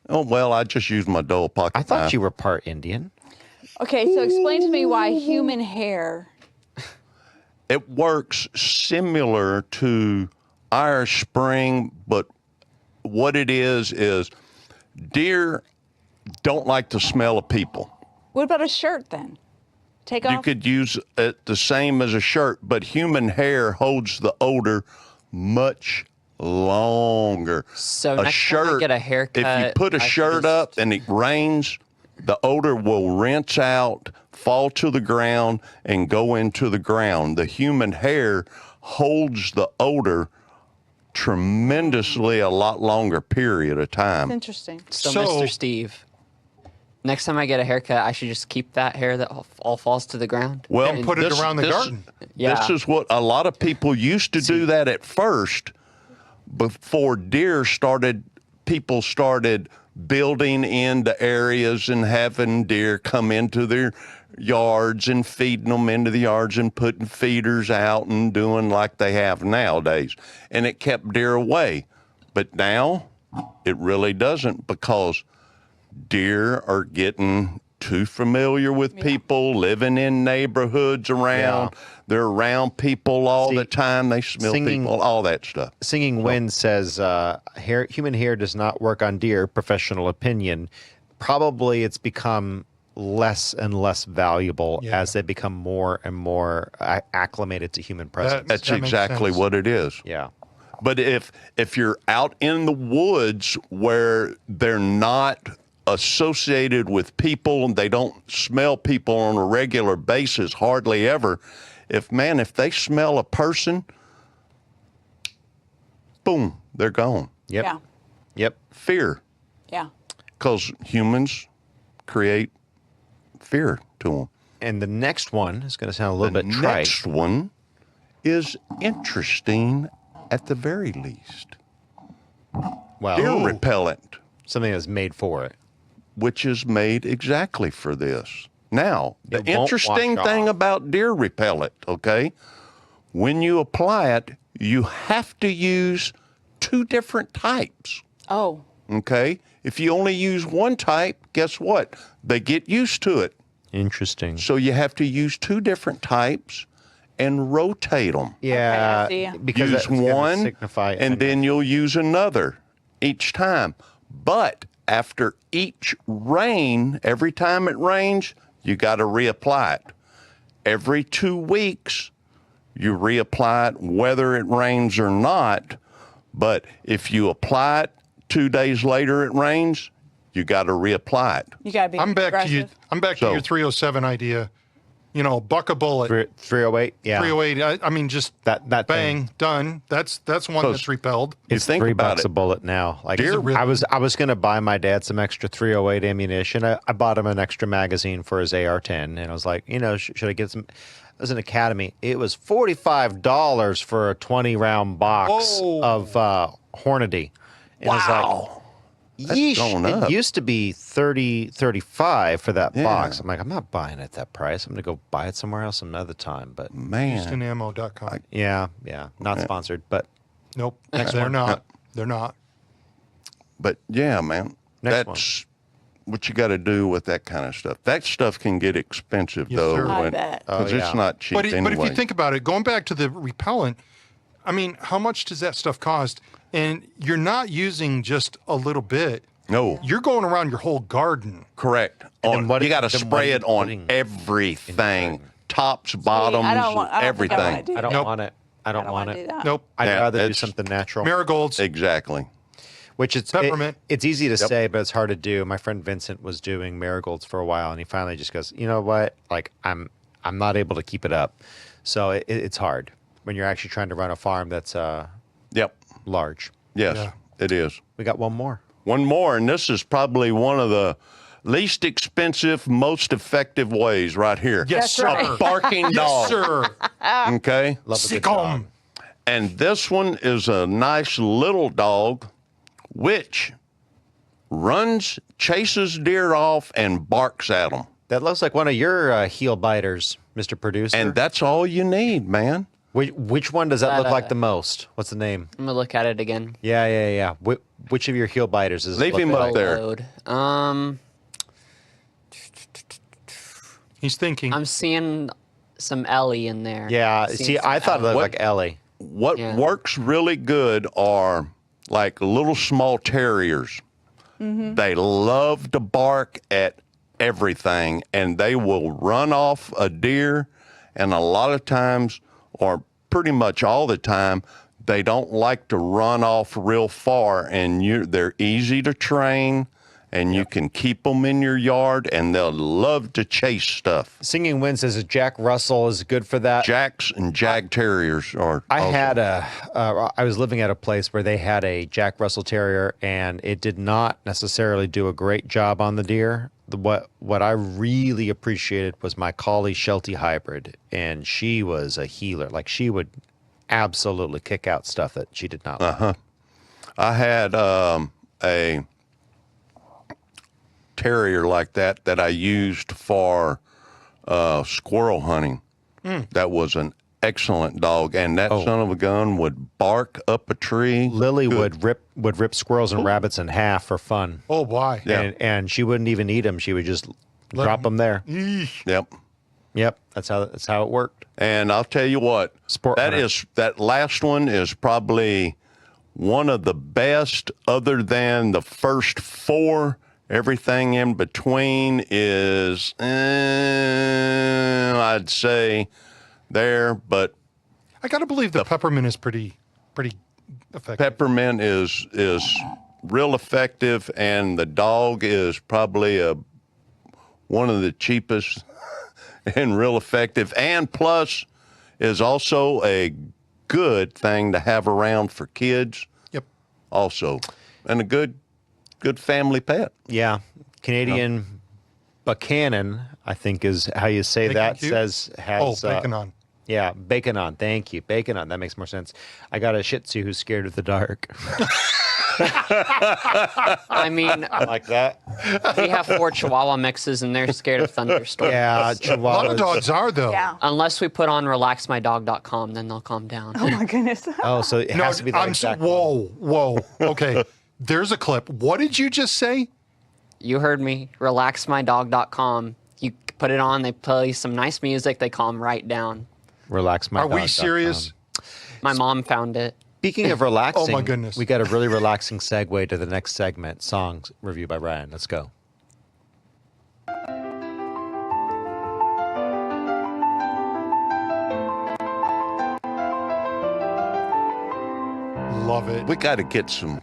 Oh, well, I just used my dull pocket I thought knife. you were part Indian. Okay, so explain to me why human hair. It works similar to Irish Spring, but what it is deer don't like the smell of people. What about a shirt then? Take You off. could use it the same as a shirt, but human hair holds the odor much longer. So a next shirt, time I get a haircut, if you put a I should shirt just- up and it rains, the odor will rinse out, fall to the ground, and go into the ground. The human hair holds the odor tremendously a lot longer period of time. Interesting. So, So- Mr. Steve, next time I get a haircut, I should just keep that hair that all falls to the ground. Well, And put it around the garden. Yeah. This is what a lot of people used to do that at first before people started building into areas and having deer come into their yards and feeding them into the yards and putting feeders out and doing like they have nowadays. And it kept deer away. But now it really doesn't, because deer are getting too familiar with people, living in neighborhoods around. They're around people all the time. They smell people, all that stuff. Singing Wind says, human hair does not work on deer, professional opinion. Probably it's become less and less valuable as they become more and more acclimated to human presence. That's That makes exactly sense. what it is. Yeah. But if you're out in the woods where they're not associated with people and they don't smell people on a regular basis, hardly ever, if they smell a person, boom, they're gone. Yep. Yeah. Yep. Fear, Yeah. because humans create fear to them. And the next one is going to sound a little bit trite. Next one is interesting at the very least. Well, Deer repellent, something that's made for it. which is made exactly for this. Now, the It won't interesting wash thing off. about deer repellent, okay, when you apply it, you have to use 2 different types, Oh. okay? If you only use one type, guess what? They get used to it. Interesting. So you have to use 2 different types and rotate them. Yeah. Okay, I see. Because Use that's gonna one, signify and then you'll use another each time. But after each rain, every time it rains, you got to reapply it. Every 2 weeks, you reapply it whether it rains or not. But if you apply it 2 days later it rains, you got to reapply it. You gotta be I'm back to you. aggressive. I'm back to So- your 307 idea. You know, buck a bullet. 308. Yeah. 308. I mean, just That bang, thing. done. That's one So- that's repelled. It's think $3 about a it. bullet now. Like Deer really? I was going to buy my dad some extra 308 ammunition. I bought him an extra magazine for his AR-10, and I was like, should I get some? It was an Academy. It was $45 for a 20-round box Whoa. of Hornady. And I was like, yeesh, going it up. used to be $30, $35 for that Yeah. box. I'm like, I'm not buying it at that price. I'm going to go buy it somewhere else another time. But Man, HoustonAmmo.com. yeah, not sponsored. But Nope. They're not. They're not. but yeah, man, Next that's what you got to do with that kind of stuff. That stuff can get expensive, Yes, though, sir. I bet. because Oh, it's yeah. not cheap But anyway. if you think about it, going back to the repellent, I mean, how much does that stuff cost? And you're not using just a little bit. No. You're going around your whole garden. Correct. then what- You got to then what spray are it you on putting everything, tops, bottoms, I don't think I everything. wanna do I don't Nope. want it. I don't want wanna do it. that. Nope. I'd Yeah, rather do it's- something natural. Marigolds. Exactly. Which it's Peppermint. it's easy to say, but it's hard to do. My friend Vincent was doing marigolds for a while, and he finally just goes, "You know what? Like I'm not able to keep it up." So it's hard when you're actually trying to run a farm that's Yep. large. Yes, Yeah. it is. We got one more. One more, and this is probably one of the least expensive, most effective ways right here. Yes, sir. right. A barking Yes, dog. sir. Okay. Love a good Sick dog. 'em. And this one is a nice little dog, which chases deer off, and barks at them. That looks like one of your heel biters, Mr. Producer. And that's all you need, man. which one does that look That, like the most? What's the name? I'm gonna look at it again. Yeah. Which of your heel biters is? Leave him up there. Load. He's thinking. I'm seeing some Ellie in there. Yeah. Seeing See, some I thought it looked Ellie. like Ellie. What Yeah. works really good are like little small terriers. They love to bark at everything, and they will run off a deer. And a lot of times, or pretty much all the time, they don't like to run off real far. And they're easy to train, and you can keep them in your yard, and they'll love to chase stuff. Singing Wind says that Jack Russell is good for that. Jacks and Jag Terriers are. I also- had I was living at a place where they had a Jack Russell Terrier, and it did not necessarily do a great job on the deer. What I really appreciated was my Collie Sheltie hybrid, and she was a healer. Like, she would absolutely kick out stuff that she did not like. I had a terrier like that I used for squirrel hunting. That was an excellent dog, and that son of a gun would bark up a tree. Lily would rip squirrels and rabbits in half for fun. Oh, why? Yeah. And she wouldn't even eat them. She would just drop them there. Yep. Yep, that's how it worked. And I'll tell you what, Sport hunter. that last one is probably one of the best, other than the first four. Everything in between is, I'd say, there. But I got to believe the peppermint is pretty effective. peppermint is real effective, and the dog is probably one of the cheapest and real effective, and plus is also a good thing to have around for kids. Yep. Also, and a good family pet. Yeah, Canadian Buchanan, I think is how you say Bacon that. cube? Says has bacon on. Yeah, bacon on. Thank you, bacon on. That makes more sense. I got a Shih Tzu who's scared of the dark. I mean, I like that. we have 4 Chihuahua mixes, and they're scared of thunderstorms. Yeah, A lot of Chihuahuas. dogs are, though. Yeah. Unless we put on relaxmydog.com, then they'll calm down. Oh my goodness. Oh, so it has to be that exact one. Whoa. Okay. There's a clip. What did you just say? You heard me. Relaxmydog.com. You put it on, they play some nice music, they calm right down. Relax my Are we dog.com. serious? My mom found it. Speaking of relaxing, Oh, my goodness. we got a really relaxing segue to the next segment, songs review by Ryan. Let's go. Love it. We got to get some.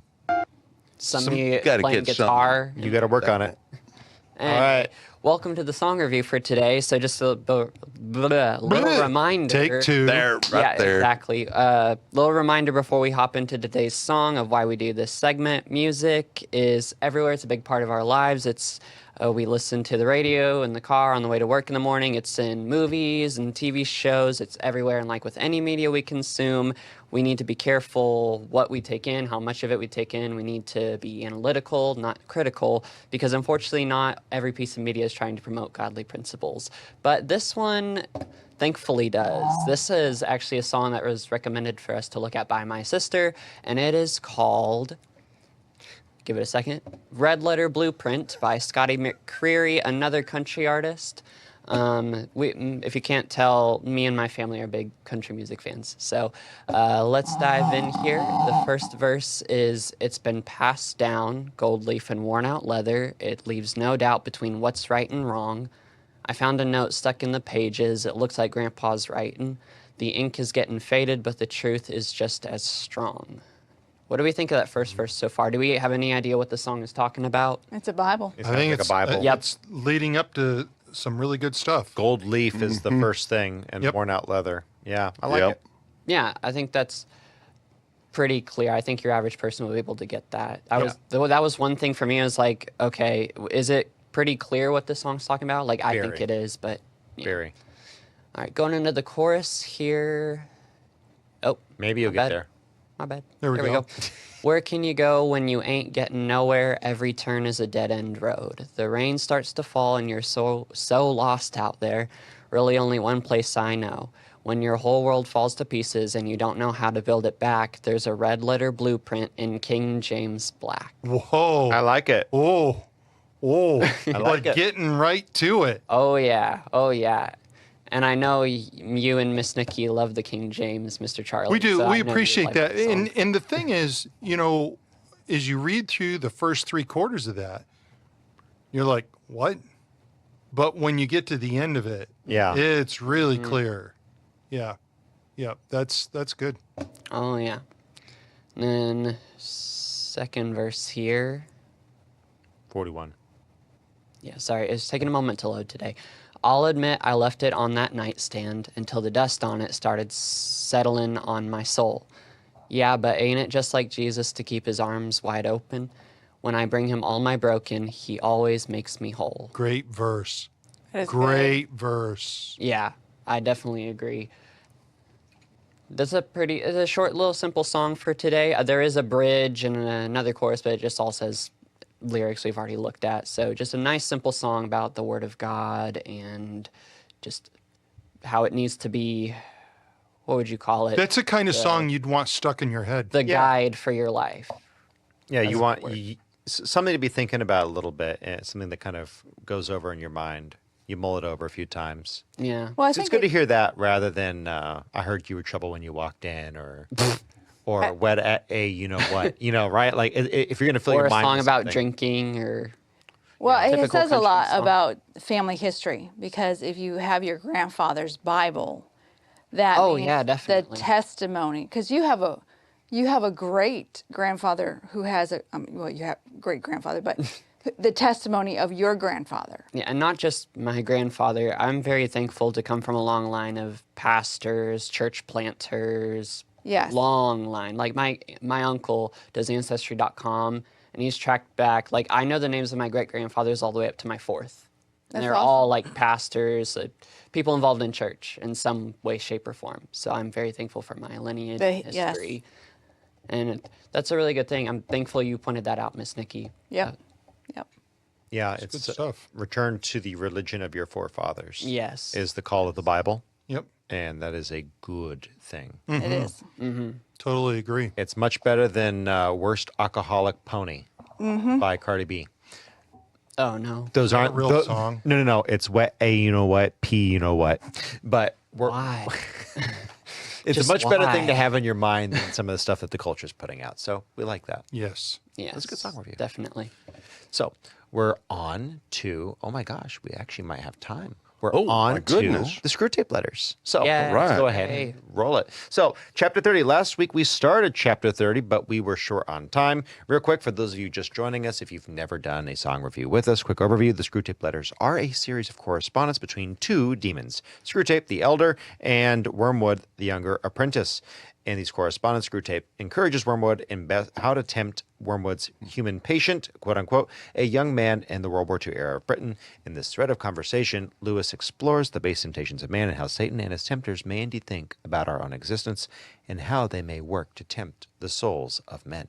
Somebody gotta playing get something. guitar. You got to work on it. And All right. Welcome to the song review for today. So just a little reminder. Take two. There, right Yeah, there. exactly. Little reminder before we hop into today's song of why we do this segment. Music is everywhere. It's a big part of our lives. It's we listen to the radio in the car on the way to work in the morning. It's in movies and TV shows. It's everywhere. And like with any media we consume, we need to be careful what we take in, how much of it we take in. We need to be analytical, not critical, because unfortunately not every piece of media is trying to promote godly principles. But this one thankfully does. This is actually a song that was recommended for us to look at by my sister, and it is called, give it a second, Red Letter Blueprint by Scotty McCreery, another country artist. If you can't tell, me and my family are big country music fans. So let's dive in here. The first verse is, "It's been passed down, gold leaf and worn out leather. It leaves no doubt between what's right and wrong. I found a note stuck in the pages. It looks like Grandpa's writing. The ink is getting faded, but the truth is just as strong." What do we think of that first verse so far? Do we have any idea what the song is talking about? It's a Bible. It I sounds think like it's a Bible. Yep. It's leading up to some really good stuff. Gold leaf is the first thing, and Yep. worn out leather. Yeah, I like Yep. it. Yeah, I think that's pretty clear. I think your average person will be able to get that. That was one thing for me. I was like, okay, is it pretty clear what this song's talking about? Like, I think Very. it is, but yeah. Very. All right, going into the chorus here. Oh, Maybe you'll my get bad. there. My bad. There we go. Where can you go when you ain't getting nowhere? Every turn is a dead-end road. The rain starts to fall and you're so lost out there. Really only one place I know. When your whole world falls to pieces and you don't know how to build it back, there's a red letter blueprint in King James Black. Whoa. I like it. Oh. like Like it. getting right to it. Oh yeah. And I know you and Miss Nikki love the King James, Mr. Charlie. We do. so I We know you appreciate like that. song. And the thing is, as you read through the first 3 quarters of that, you're like, what? But when you get to the end of it, Yeah. it's really clear. Yeah. That's good. Oh yeah. And then second verse here. 41. Yeah, sorry, it's taking a moment to load today. I'll admit I left it on that nightstand until the dust on it started settling on my soul. Yeah, but ain't it just like Jesus to keep his arms wide open? When I bring him all my broken, he always makes me whole. Great verse. That is Great verse. Yeah, I definitely agree. That's it's a short little simple song for today. There is a bridge and another chorus, but it just all says lyrics we've already looked at. So just a nice simple song about the Word of God and just how it needs to be, what would you call it? That's the kind of song you'd want stuck in your head. The guide for your life. Yeah, you a want word. something to be thinking about a little bit, and something that kind of goes over in your mind. You mull it over a few times. Yeah. Well, I So it's think good to hear that rather than I heard you were trouble when you walked in, or wet at a you know what, right? Like if you're gonna fill Or your a mind song with about something. drinking or Well, it typical says a country lot song. about family history, because if you have your grandfather's Bible, that Oh, means yeah, the definitely. testimony, because you have a great grandfather who has well, you have great grandfather, but the testimony of your grandfather. Yeah, and not just my grandfather. I'm very thankful to come from a long line of pastors, church planters. Yes. Long line. Like my uncle does Ancestry.com, and he's tracked back. Like I know the names of my great grandfathers all the way up to my fourth. And That's they're awesome. all like pastors, people involved in church in some way, shape, or form. So I'm very thankful for my lineage Yes. history. And that's a really good thing. I'm thankful you pointed that out, Miss Nikki. Yep. Yep. Yeah, good it's stuff. return to the religion of your forefathers. Yes. Is the call of the Bible, Yep. and that is a good thing. It is. Totally agree. It's much better than Worst Alcoholic Pony by Cardi B. Oh, no. Those that a aren't real song? No. It's wet A, you know what, P, you know what. But Why? it's Just a much better thing to why? have in your mind than some of the stuff that the culture's putting out. So we like that. Yes. Yes. That's a good song review. Definitely. So we're on to, oh my gosh, we actually might have time. We're Oh, on my to goodness. the Screw Tape letters. So Yeah. let's go Right. ahead Hey. and roll it. So chapter 30. Last week we started chapter 30, but we were short on time. Real quick, for those of you just joining us, if you've never done a song review with us, quick overview. The Screw Tape letters are a series of correspondence between two demons, Screw Tape, the elder, and Wormwood, the younger apprentice. In these correspondence, Screwtape encourages Wormwood in how to tempt Wormwood's human patient, quote unquote, a young man in the World War II era of Britain. In this thread of conversation, Lewis explores the base temptations of man and how Satan and his tempters may indeed think about our own existence and how they may work to tempt the souls of men.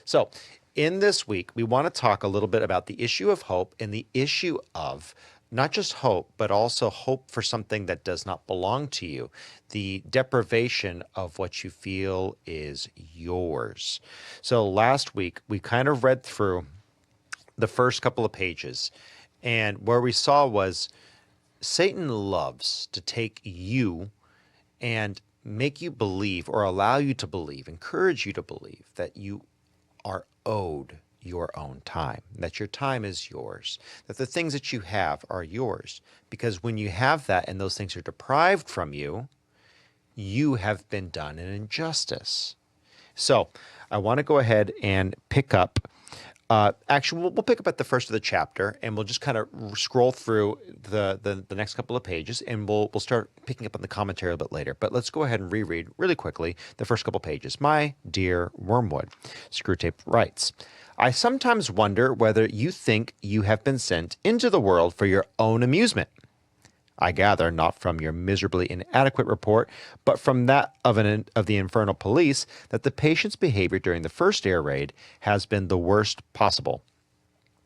So, in this week, we want to talk a little bit about the issue of hope and the issue of not just hope, but also hope for something that does not belong to you, the deprivation of what you feel is yours. So last week, we kind of read through the first couple of pages, and where we saw was Satan loves to take you and make you believe, or allow you to believe, encourage you to believe that you are owed your own time, that your time is yours, that the things that you have are yours. Because when you have that and those things are deprived from you, you have been done an injustice. So I want to go ahead and pick up. Actually, we'll pick up at the first of the chapter, and we'll just kind of scroll through the next couple of pages, and we'll start picking up on the commentary a little bit later. But let's go ahead and reread really quickly the first couple pages. My dear Wormwood, Screwtape writes, I sometimes wonder whether you think you have been sent into the world for your own amusement. I gather not from your miserably inadequate report, but from that of the infernal police, that the patient's behavior during the first air raid has been the worst possible.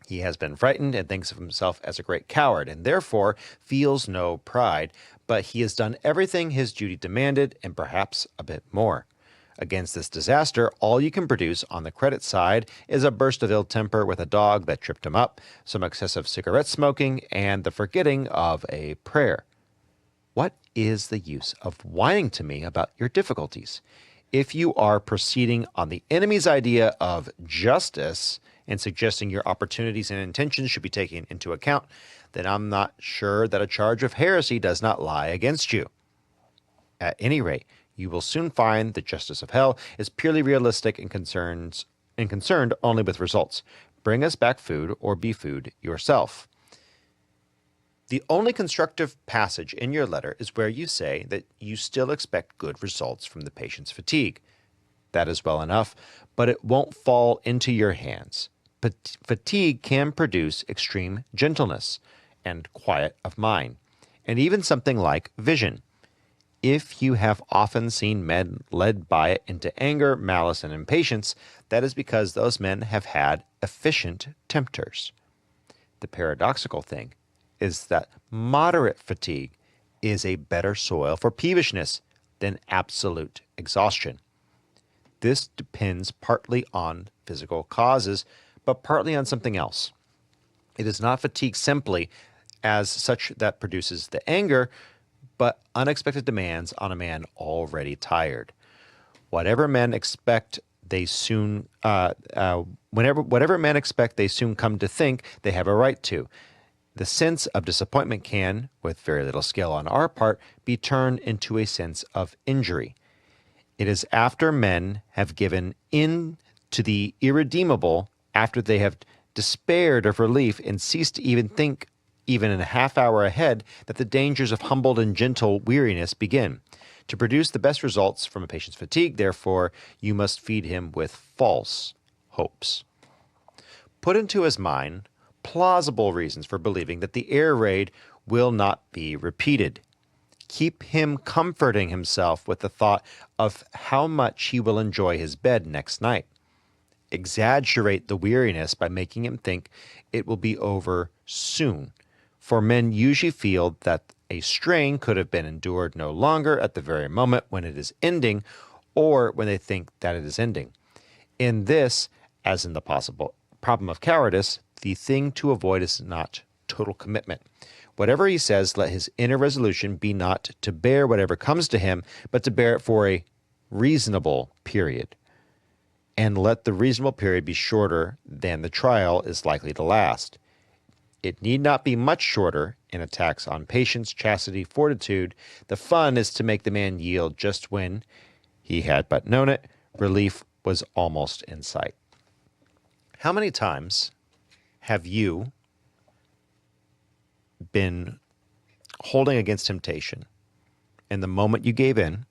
He has been frightened and thinks of himself as a great coward, and therefore feels no pride, but he has done everything his duty demanded, and perhaps a bit more. Against this disaster, all you can produce on the credit side is a burst of ill temper with a dog that tripped him up, some excessive cigarette smoking, and the forgetting of a prayer. What is the use of whining to me about your difficulties? If you are proceeding on the enemy's idea of justice and suggesting your opportunities and intentions should be taken into account, then I'm not sure that a charge of heresy does not lie against you. At any rate, you will soon find the justice of hell is purely realistic and concerned only with results. bring us back food or be food yourself. The only constructive passage in your letter is where you say that you still expect good results from the patient's fatigue. That is well enough, but it won't fall into your hands. But fatigue can produce extreme gentleness and quiet of mind, and even something like vision. If you have often seen men led by it into anger, malice, and impatience, that is because those men have had efficient tempters. The paradoxical thing is that moderate fatigue is a better soil for peevishness than absolute exhaustion. This depends partly on physical causes, but partly on something else. It is not fatigue simply as such that produces the anger, but unexpected demands on a man already tired. Whatever men expect, they soon whatever men expect, they soon come to think they have a right to. The sense of disappointment can, with very little skill on our part, be turned into a sense of injury. It is after men have given in to the irredeemable, after they have despaired of relief and ceased to even think even in a half hour ahead, that the dangers of humbled and gentle weariness begin. To produce the best results from a patient's fatigue, therefore, you must feed him with false hopes. Put into his mind plausible reasons for believing that the air raid will not be repeated. Keep him comforting himself with the thought of how much he will enjoy his bed next night. Exaggerate the weariness by making him think it will be over soon, for men usually feel that a strain could have been endured no longer at the very moment when it is ending, or when they think that it is ending. In this, as in the possible problem of cowardice, the thing to avoid is not total commitment. Whatever he says, let his inner resolution be not to bear whatever comes to him, but to bear it for a reasonable period. And let the reasonable period be shorter than the trial is likely to last. It need not be much shorter in attacks on patience, chastity, fortitude. The fun is to make the man yield just when, he had but known it, relief was almost in sight. How many times have you been holding against temptation, and the moment you gave in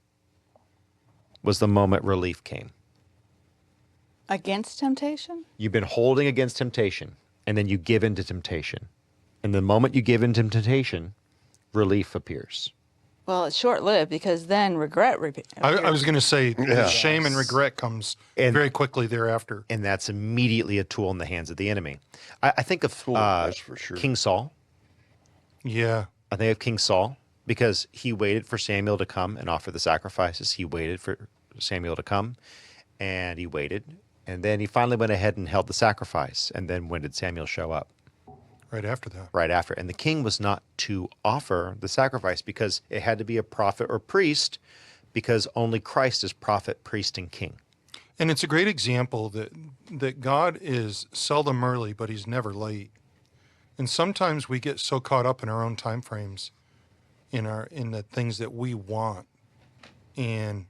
was the moment relief came? Against temptation? You've been holding against temptation, and then you give in to temptation. And the moment you give in to temptation, relief appears. Well, it's short-lived because then regret I was going to say, shame and regret comes very quickly thereafter. And that's immediately a tool in the hands of the enemy. I think of that's for sure. King Saul. Yeah. I think of King Saul because he waited for Samuel to come and offer the sacrifices. He waited for Samuel to come, and he waited. And then he finally went ahead and held the sacrifice. And then when did Samuel show up? Right after that. Right after. And the king was not to offer the sacrifice because it had to be a prophet or priest, because only Christ is prophet, priest, and king. And it's a great example that God is seldom early, but he's never late. And sometimes we get so caught up in our own time frames, in the things that we want, and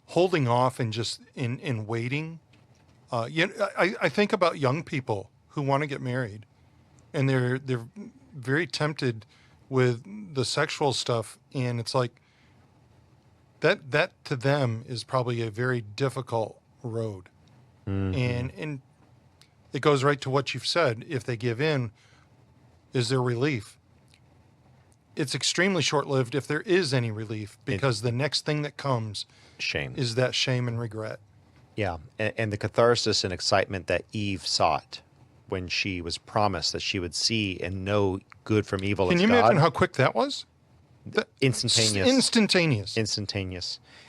holding off and just in waiting. I think about young people who want to get married, and they're very tempted with the sexual stuff, and it's like that to them is probably a very difficult road. Mm-hmm. And it goes right to what you've said. If they give in, is there relief? It's extremely short-lived if there is any relief, because the next thing that comes shame is that shame and regret. Yeah, and the catharsis and excitement that Eve sought when she was promised that she would see and know good from evil. Can you imagine how quick that was? Instantaneous.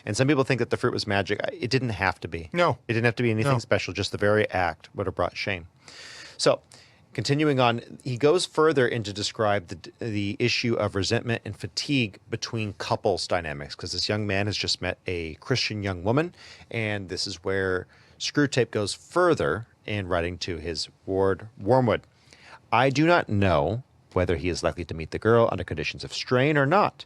And some people think that the fruit was magic. It didn't have to be. No. It didn't have to be anything special. Just the very act would have brought shame. So, continuing on, he goes further into describe the issue of resentment and fatigue between couples dynamics, because this young man has just met a Christian young woman, and this is where Screwtape goes further in writing to his ward, Wormwood. I do not know whether he is likely to meet the girl under conditions of strain or not.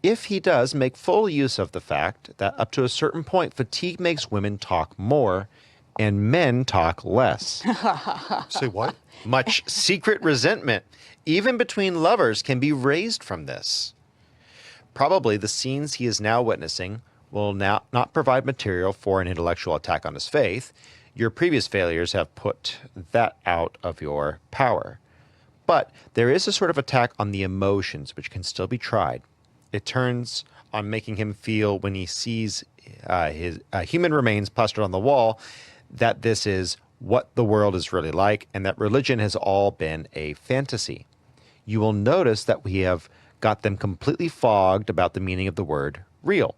If he does, make full use of the fact that up to a certain point, fatigue makes women talk more and men talk less. Say what? Much secret resentment, even between lovers, can be raised from this. Probably the scenes he is now witnessing will now not provide material for an intellectual attack on his faith. Your previous failures have put that out of your power. But there is a sort of attack on the emotions, which can still be tried. It turns on making him feel, when he sees his human remains plastered on the wall, that this is what the world is really like, and that religion has all been a fantasy. You will notice that we have got them completely fogged about the meaning of the word real.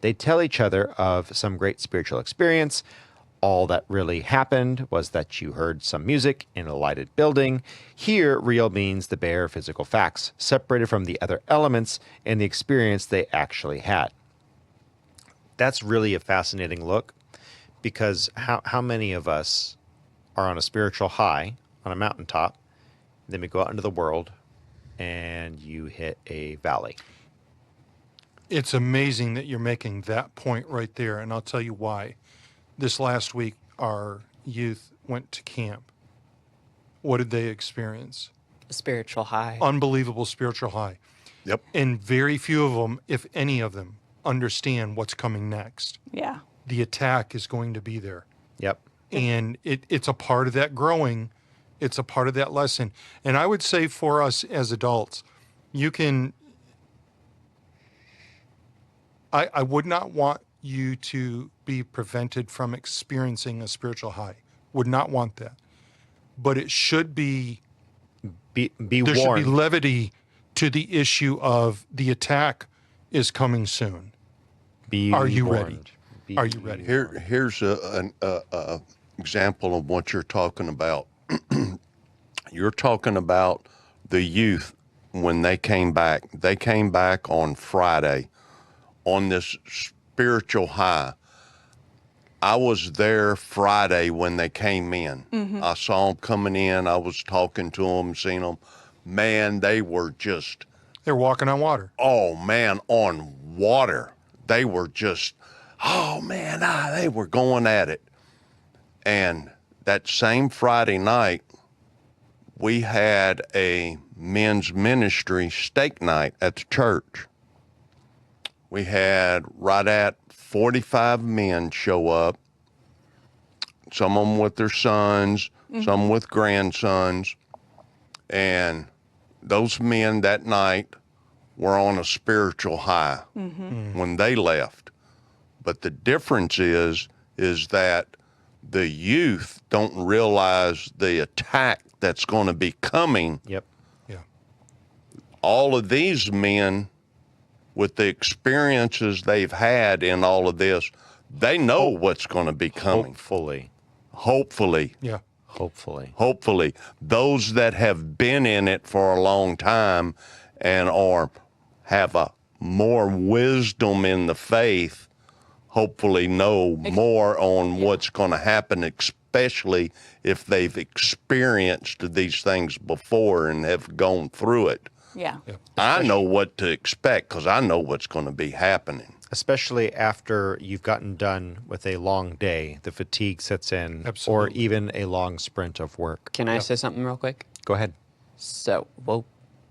They tell each other of some great spiritual experience. All that really happened was that you heard some music in a lighted building. Here, real means the bare physical facts, separated from the other elements and the experience they actually had. That's really a fascinating look, because how many of us are on a spiritual high, on a mountaintop, then we go out into the world and you hit a valley? It's amazing that you're making that point right there, and I'll tell you why. This last week, our youth went to camp. What did they experience? A spiritual high. Unbelievable spiritual high. Yep. And very few of them, if any of them, understand what's coming next. Yeah. The attack is going to be there. Yep. And it's a part of that growing. It's a part of that lesson. And I would say for us as adults, you can... I would not want you to be prevented from experiencing a spiritual high. Would not want that. But it should be... Be there warned. should be levity to the issue of the attack is coming soon. Are you ready? warned. Are you ready? Here's an example of what you're talking about. You're talking about the youth when they came back. They came back on Friday on this spiritual high. I was there Friday when they came in. I saw them coming in. I was talking to them, seeing them. Man, they were just... They're walking on water. Oh, man, on water. They were just, oh, man, they were going at it. And that same Friday night, we had a men's ministry steak night at the church. We had right at 45 men show up, some of them with their sons, some with grandsons. And those men that night were on a spiritual high when they left. But the difference is that the youth don't realize the attack that's going to be coming. Yep. Yeah. All of these men, with the experiences they've had in all of this, they know what's going to be coming. Hopefully. Yeah. Hopefully. Those that have been in it for a long time and have a more wisdom in the faith, hopefully know more on what's going to happen, especially if they've experienced these things before and have gone through it. Yeah. I know what to expect because I know what's going to be happening. Especially after you've gotten done with a long day, the fatigue sets in, or even a long sprint of work. Can I say something real quick? Go ahead. So, whoa,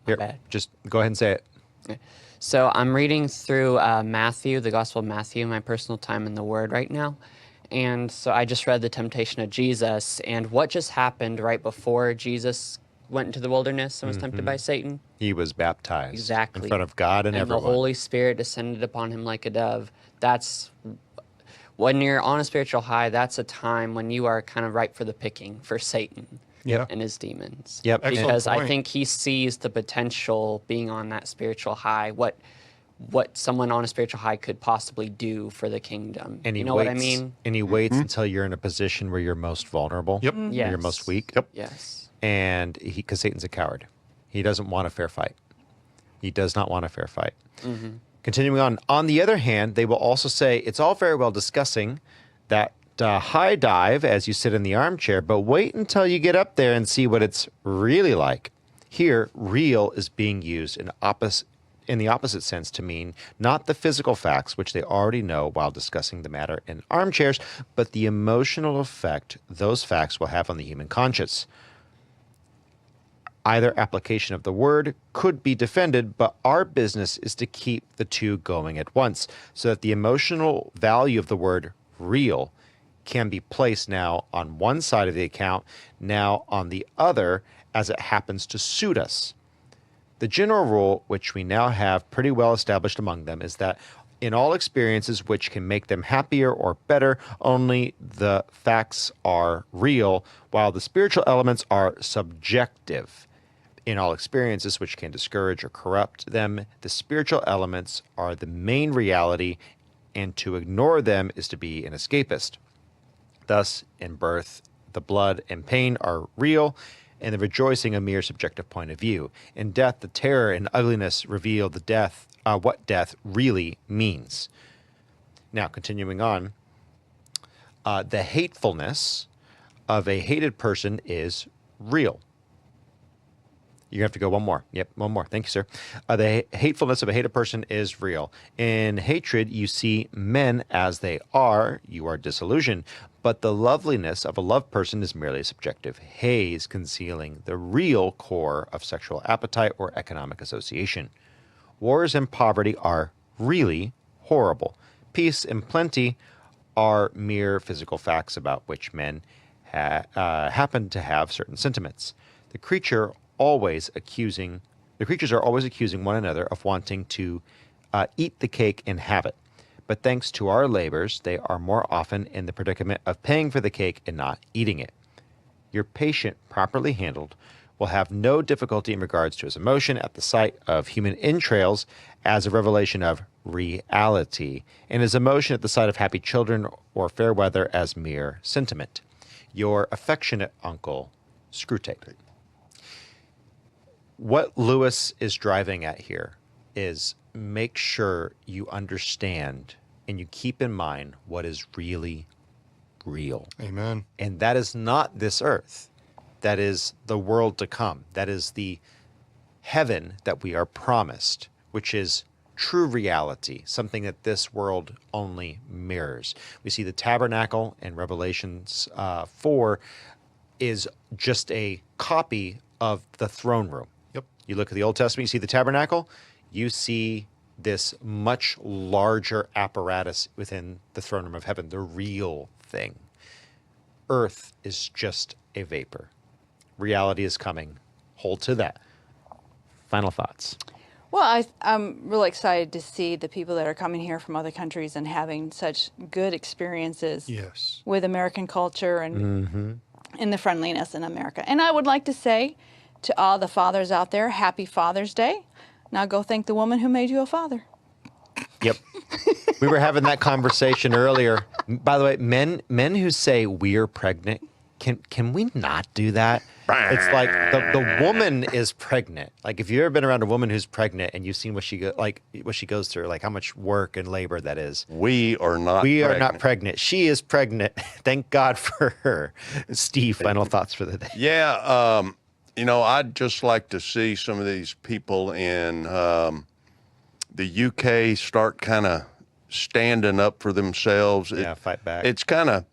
my bad. Just go ahead and say it. Okay. So I'm reading through Matthew, the Gospel of Matthew, my personal time in the Word right now. And so I just read the temptation of Jesus, and what just happened right before Jesus went into the wilderness and was tempted by Satan? He was baptized. Exactly. In front of God and everyone. The Holy Spirit descended upon him like a dove. That's when you're on a spiritual high, that's a time when you are kind of ripe for the picking for Satan and his demons. Yep. Because I think he sees the potential being on that spiritual high, what someone on a spiritual high could possibly do for the kingdom. And he you know waits, what I mean? And he waits until you're in a position where you're most vulnerable. Yep. Where you're most weak. Yep. Yes. And because Satan's a coward. He doesn't want a fair fight. He does not want a fair fight. Continuing on. On the other hand, they will also say, it's all very well discussing that high dive as you sit in the armchair, but wait until you get up there and see what it's really like. Here, real is being used in in the opposite sense to mean not the physical facts, which they already know while discussing the matter in armchairs, but the emotional effect those facts will have on the human conscience. Either application of the word could be defended, but our business is to keep the two going at once so that the emotional value of the word real can be placed now on one side of the account, now on the other, as it happens to suit us. The general rule, which we now have pretty well established among them, is that in all experiences which can make them happier or better, only the facts are real, while the spiritual elements are subjective. In all experiences which can discourage or corrupt them, the spiritual elements are the main reality, and to ignore them is to be an escapist. Thus, in birth, the blood and pain are real, and the rejoicing a mere subjective point of view. In death, the terror and ugliness reveal what death really means. Now, continuing on, the hatefulness of a hated person is real. You have to go one more. Yep, one more. Thank you, sir. The hatefulness of a hated person is real. In hatred, you see men as they are. You are disillusioned. But the loveliness of a loved person is merely a subjective haze concealing the real core of sexual appetite or economic association. Wars and poverty are really horrible. Peace and plenty are mere physical facts about which men happen to have certain sentiments. The creatures are always accusing one another of wanting to eat the cake and have it. But thanks to our labors, they are more often in the predicament of paying for the cake and not eating it. Your patient, properly handled, will have no difficulty in regards to his emotion at the sight of human entrails as a revelation of reality, and his emotion at the sight of happy children or fair weather as mere sentiment. Your affectionate uncle, Screwtape. What Lewis is driving at here is make sure you understand and you keep in mind what is really real. Amen. And that is not this earth. That is the world to come. That is the heaven that we are promised, which is true reality, something that this world only mirrors. We see the tabernacle in Revelations 4 is just a copy of the throne room. Yep. You look at the Old Testament, you see the tabernacle, you see this much larger apparatus within the throne room of heaven, the real thing. Earth is just a vapor. Reality is coming. Hold to that. Final thoughts. Well, I'm really excited to see the people that are coming here from other countries and having such good experiences Yes. with American culture and the friendliness in America. And I would like to say to all the fathers out there, happy Father's Day. Now go thank the woman who made you a father. Yep. We were having that conversation earlier. By the way, men who say we're pregnant, can we not do that? It's like the woman is pregnant. Like if you've ever been around a woman who's pregnant and you've seen what she goes through, like how much work and labor that is. We are not pregnant. She is pregnant. Thank God for her. Steve, final thoughts for the day. Yeah, I'd just like to see some of these people in the UK start kind of standing up for themselves. Fight back. It's kind of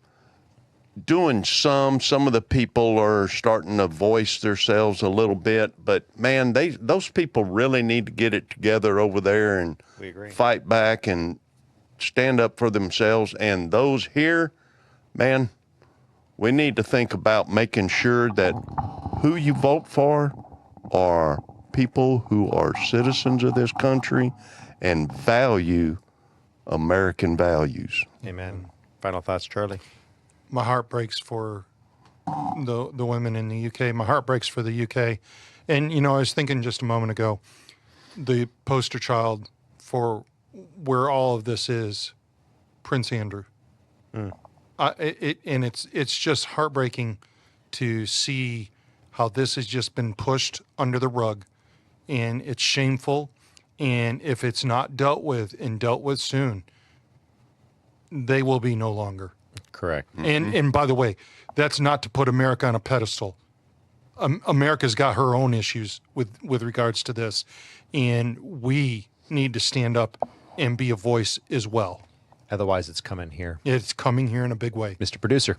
doing some of the people are starting to voice themselves a little bit, but man, those people really need to get it together over there and We agree. fight back and stand up for themselves. And those here, man, we need to think about making sure that who you vote for are people who are citizens of this country and value American values. Amen. Final thoughts, Charlie. My heart breaks for the women in the UK. My heart breaks for the UK. And, I was thinking just a moment ago, the poster child for where all of this is, Prince Andrew. It's just heartbreaking to see how this has just been pushed under the rug, and it's shameful. And if it's not dealt with and dealt with soon, they will be no longer. Correct. And by the way, that's not to put America on a pedestal. America's got her own issues with regards to this, and we need to stand up and be a voice as well. Otherwise, it's coming here. It's coming here in a big way. Mr. Producer.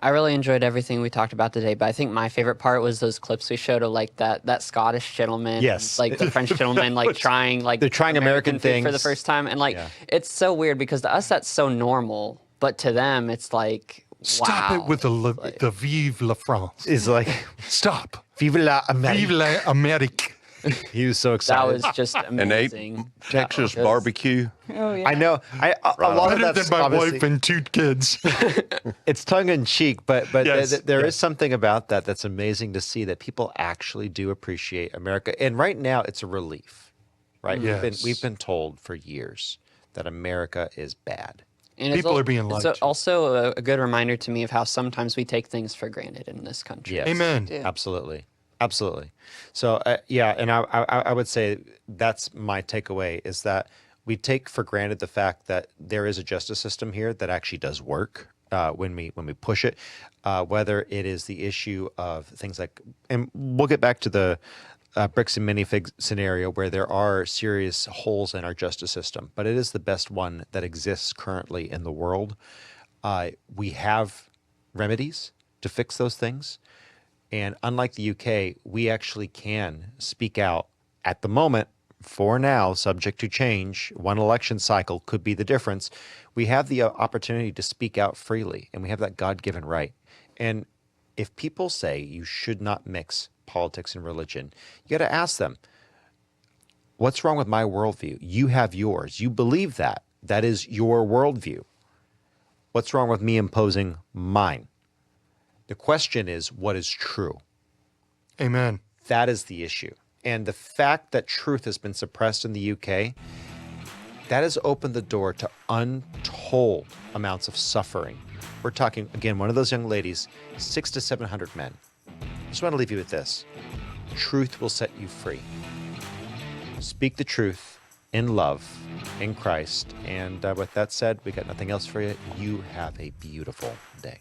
I really enjoyed everything we talked about today, but I think my favorite part was those clips we showed of like that Scottish gentleman, Yes. like the French gentleman, like trying like They're trying American food for the things. first time, and like Yeah. it's so weird because to us that's so normal, but to them it's like Stop wow. it with the Vive la France. Is like, Stop. Vive la Amerique. Vive la Amérique. He was so That excited. was just And ate amazing. Texas It was- barbecue. Oh yeah. I know. A lot of Better that's than my obviously, wife and 2 kids. it's tongue in cheek, but Yes, there is yes. something about that that's amazing to see that people actually do appreciate America. And right now, it's a relief, right? Yes. We've been told for years that America is bad. And People are being lied to. It's also a good reminder to me of how sometimes we take things for granted in this country. Yes. Amen. Absolutely. Absolutely. So, yeah, and I would say that's my takeaway is that we take for granted the fact that there is a justice system here that actually does work when we push it, whether it is the issue of things like, and we'll get back to the bricks and minifigs scenario where there are serious holes in our justice system, but it is the best one that exists currently in the world. We have remedies to fix those things. And unlike the UK, we actually can speak out at the moment, for now, subject to change. One election cycle could be the difference. We have the opportunity to speak out freely, and we have that God-given right. And if people say you should not mix politics and religion, you got to ask them, what's wrong with my worldview? You have yours. You believe that. That is your worldview. What's wrong with me imposing mine? The question is, what is true? Amen. That is the issue. And the fact that truth has been suppressed in the UK, that has opened the door to untold amounts of suffering. We're talking, again, one of those young ladies, 600 to 700 men. I just want to leave you with this. Truth will set you free. Speak the truth in love, in Christ. And with that said, we got nothing else for you. You have a beautiful day.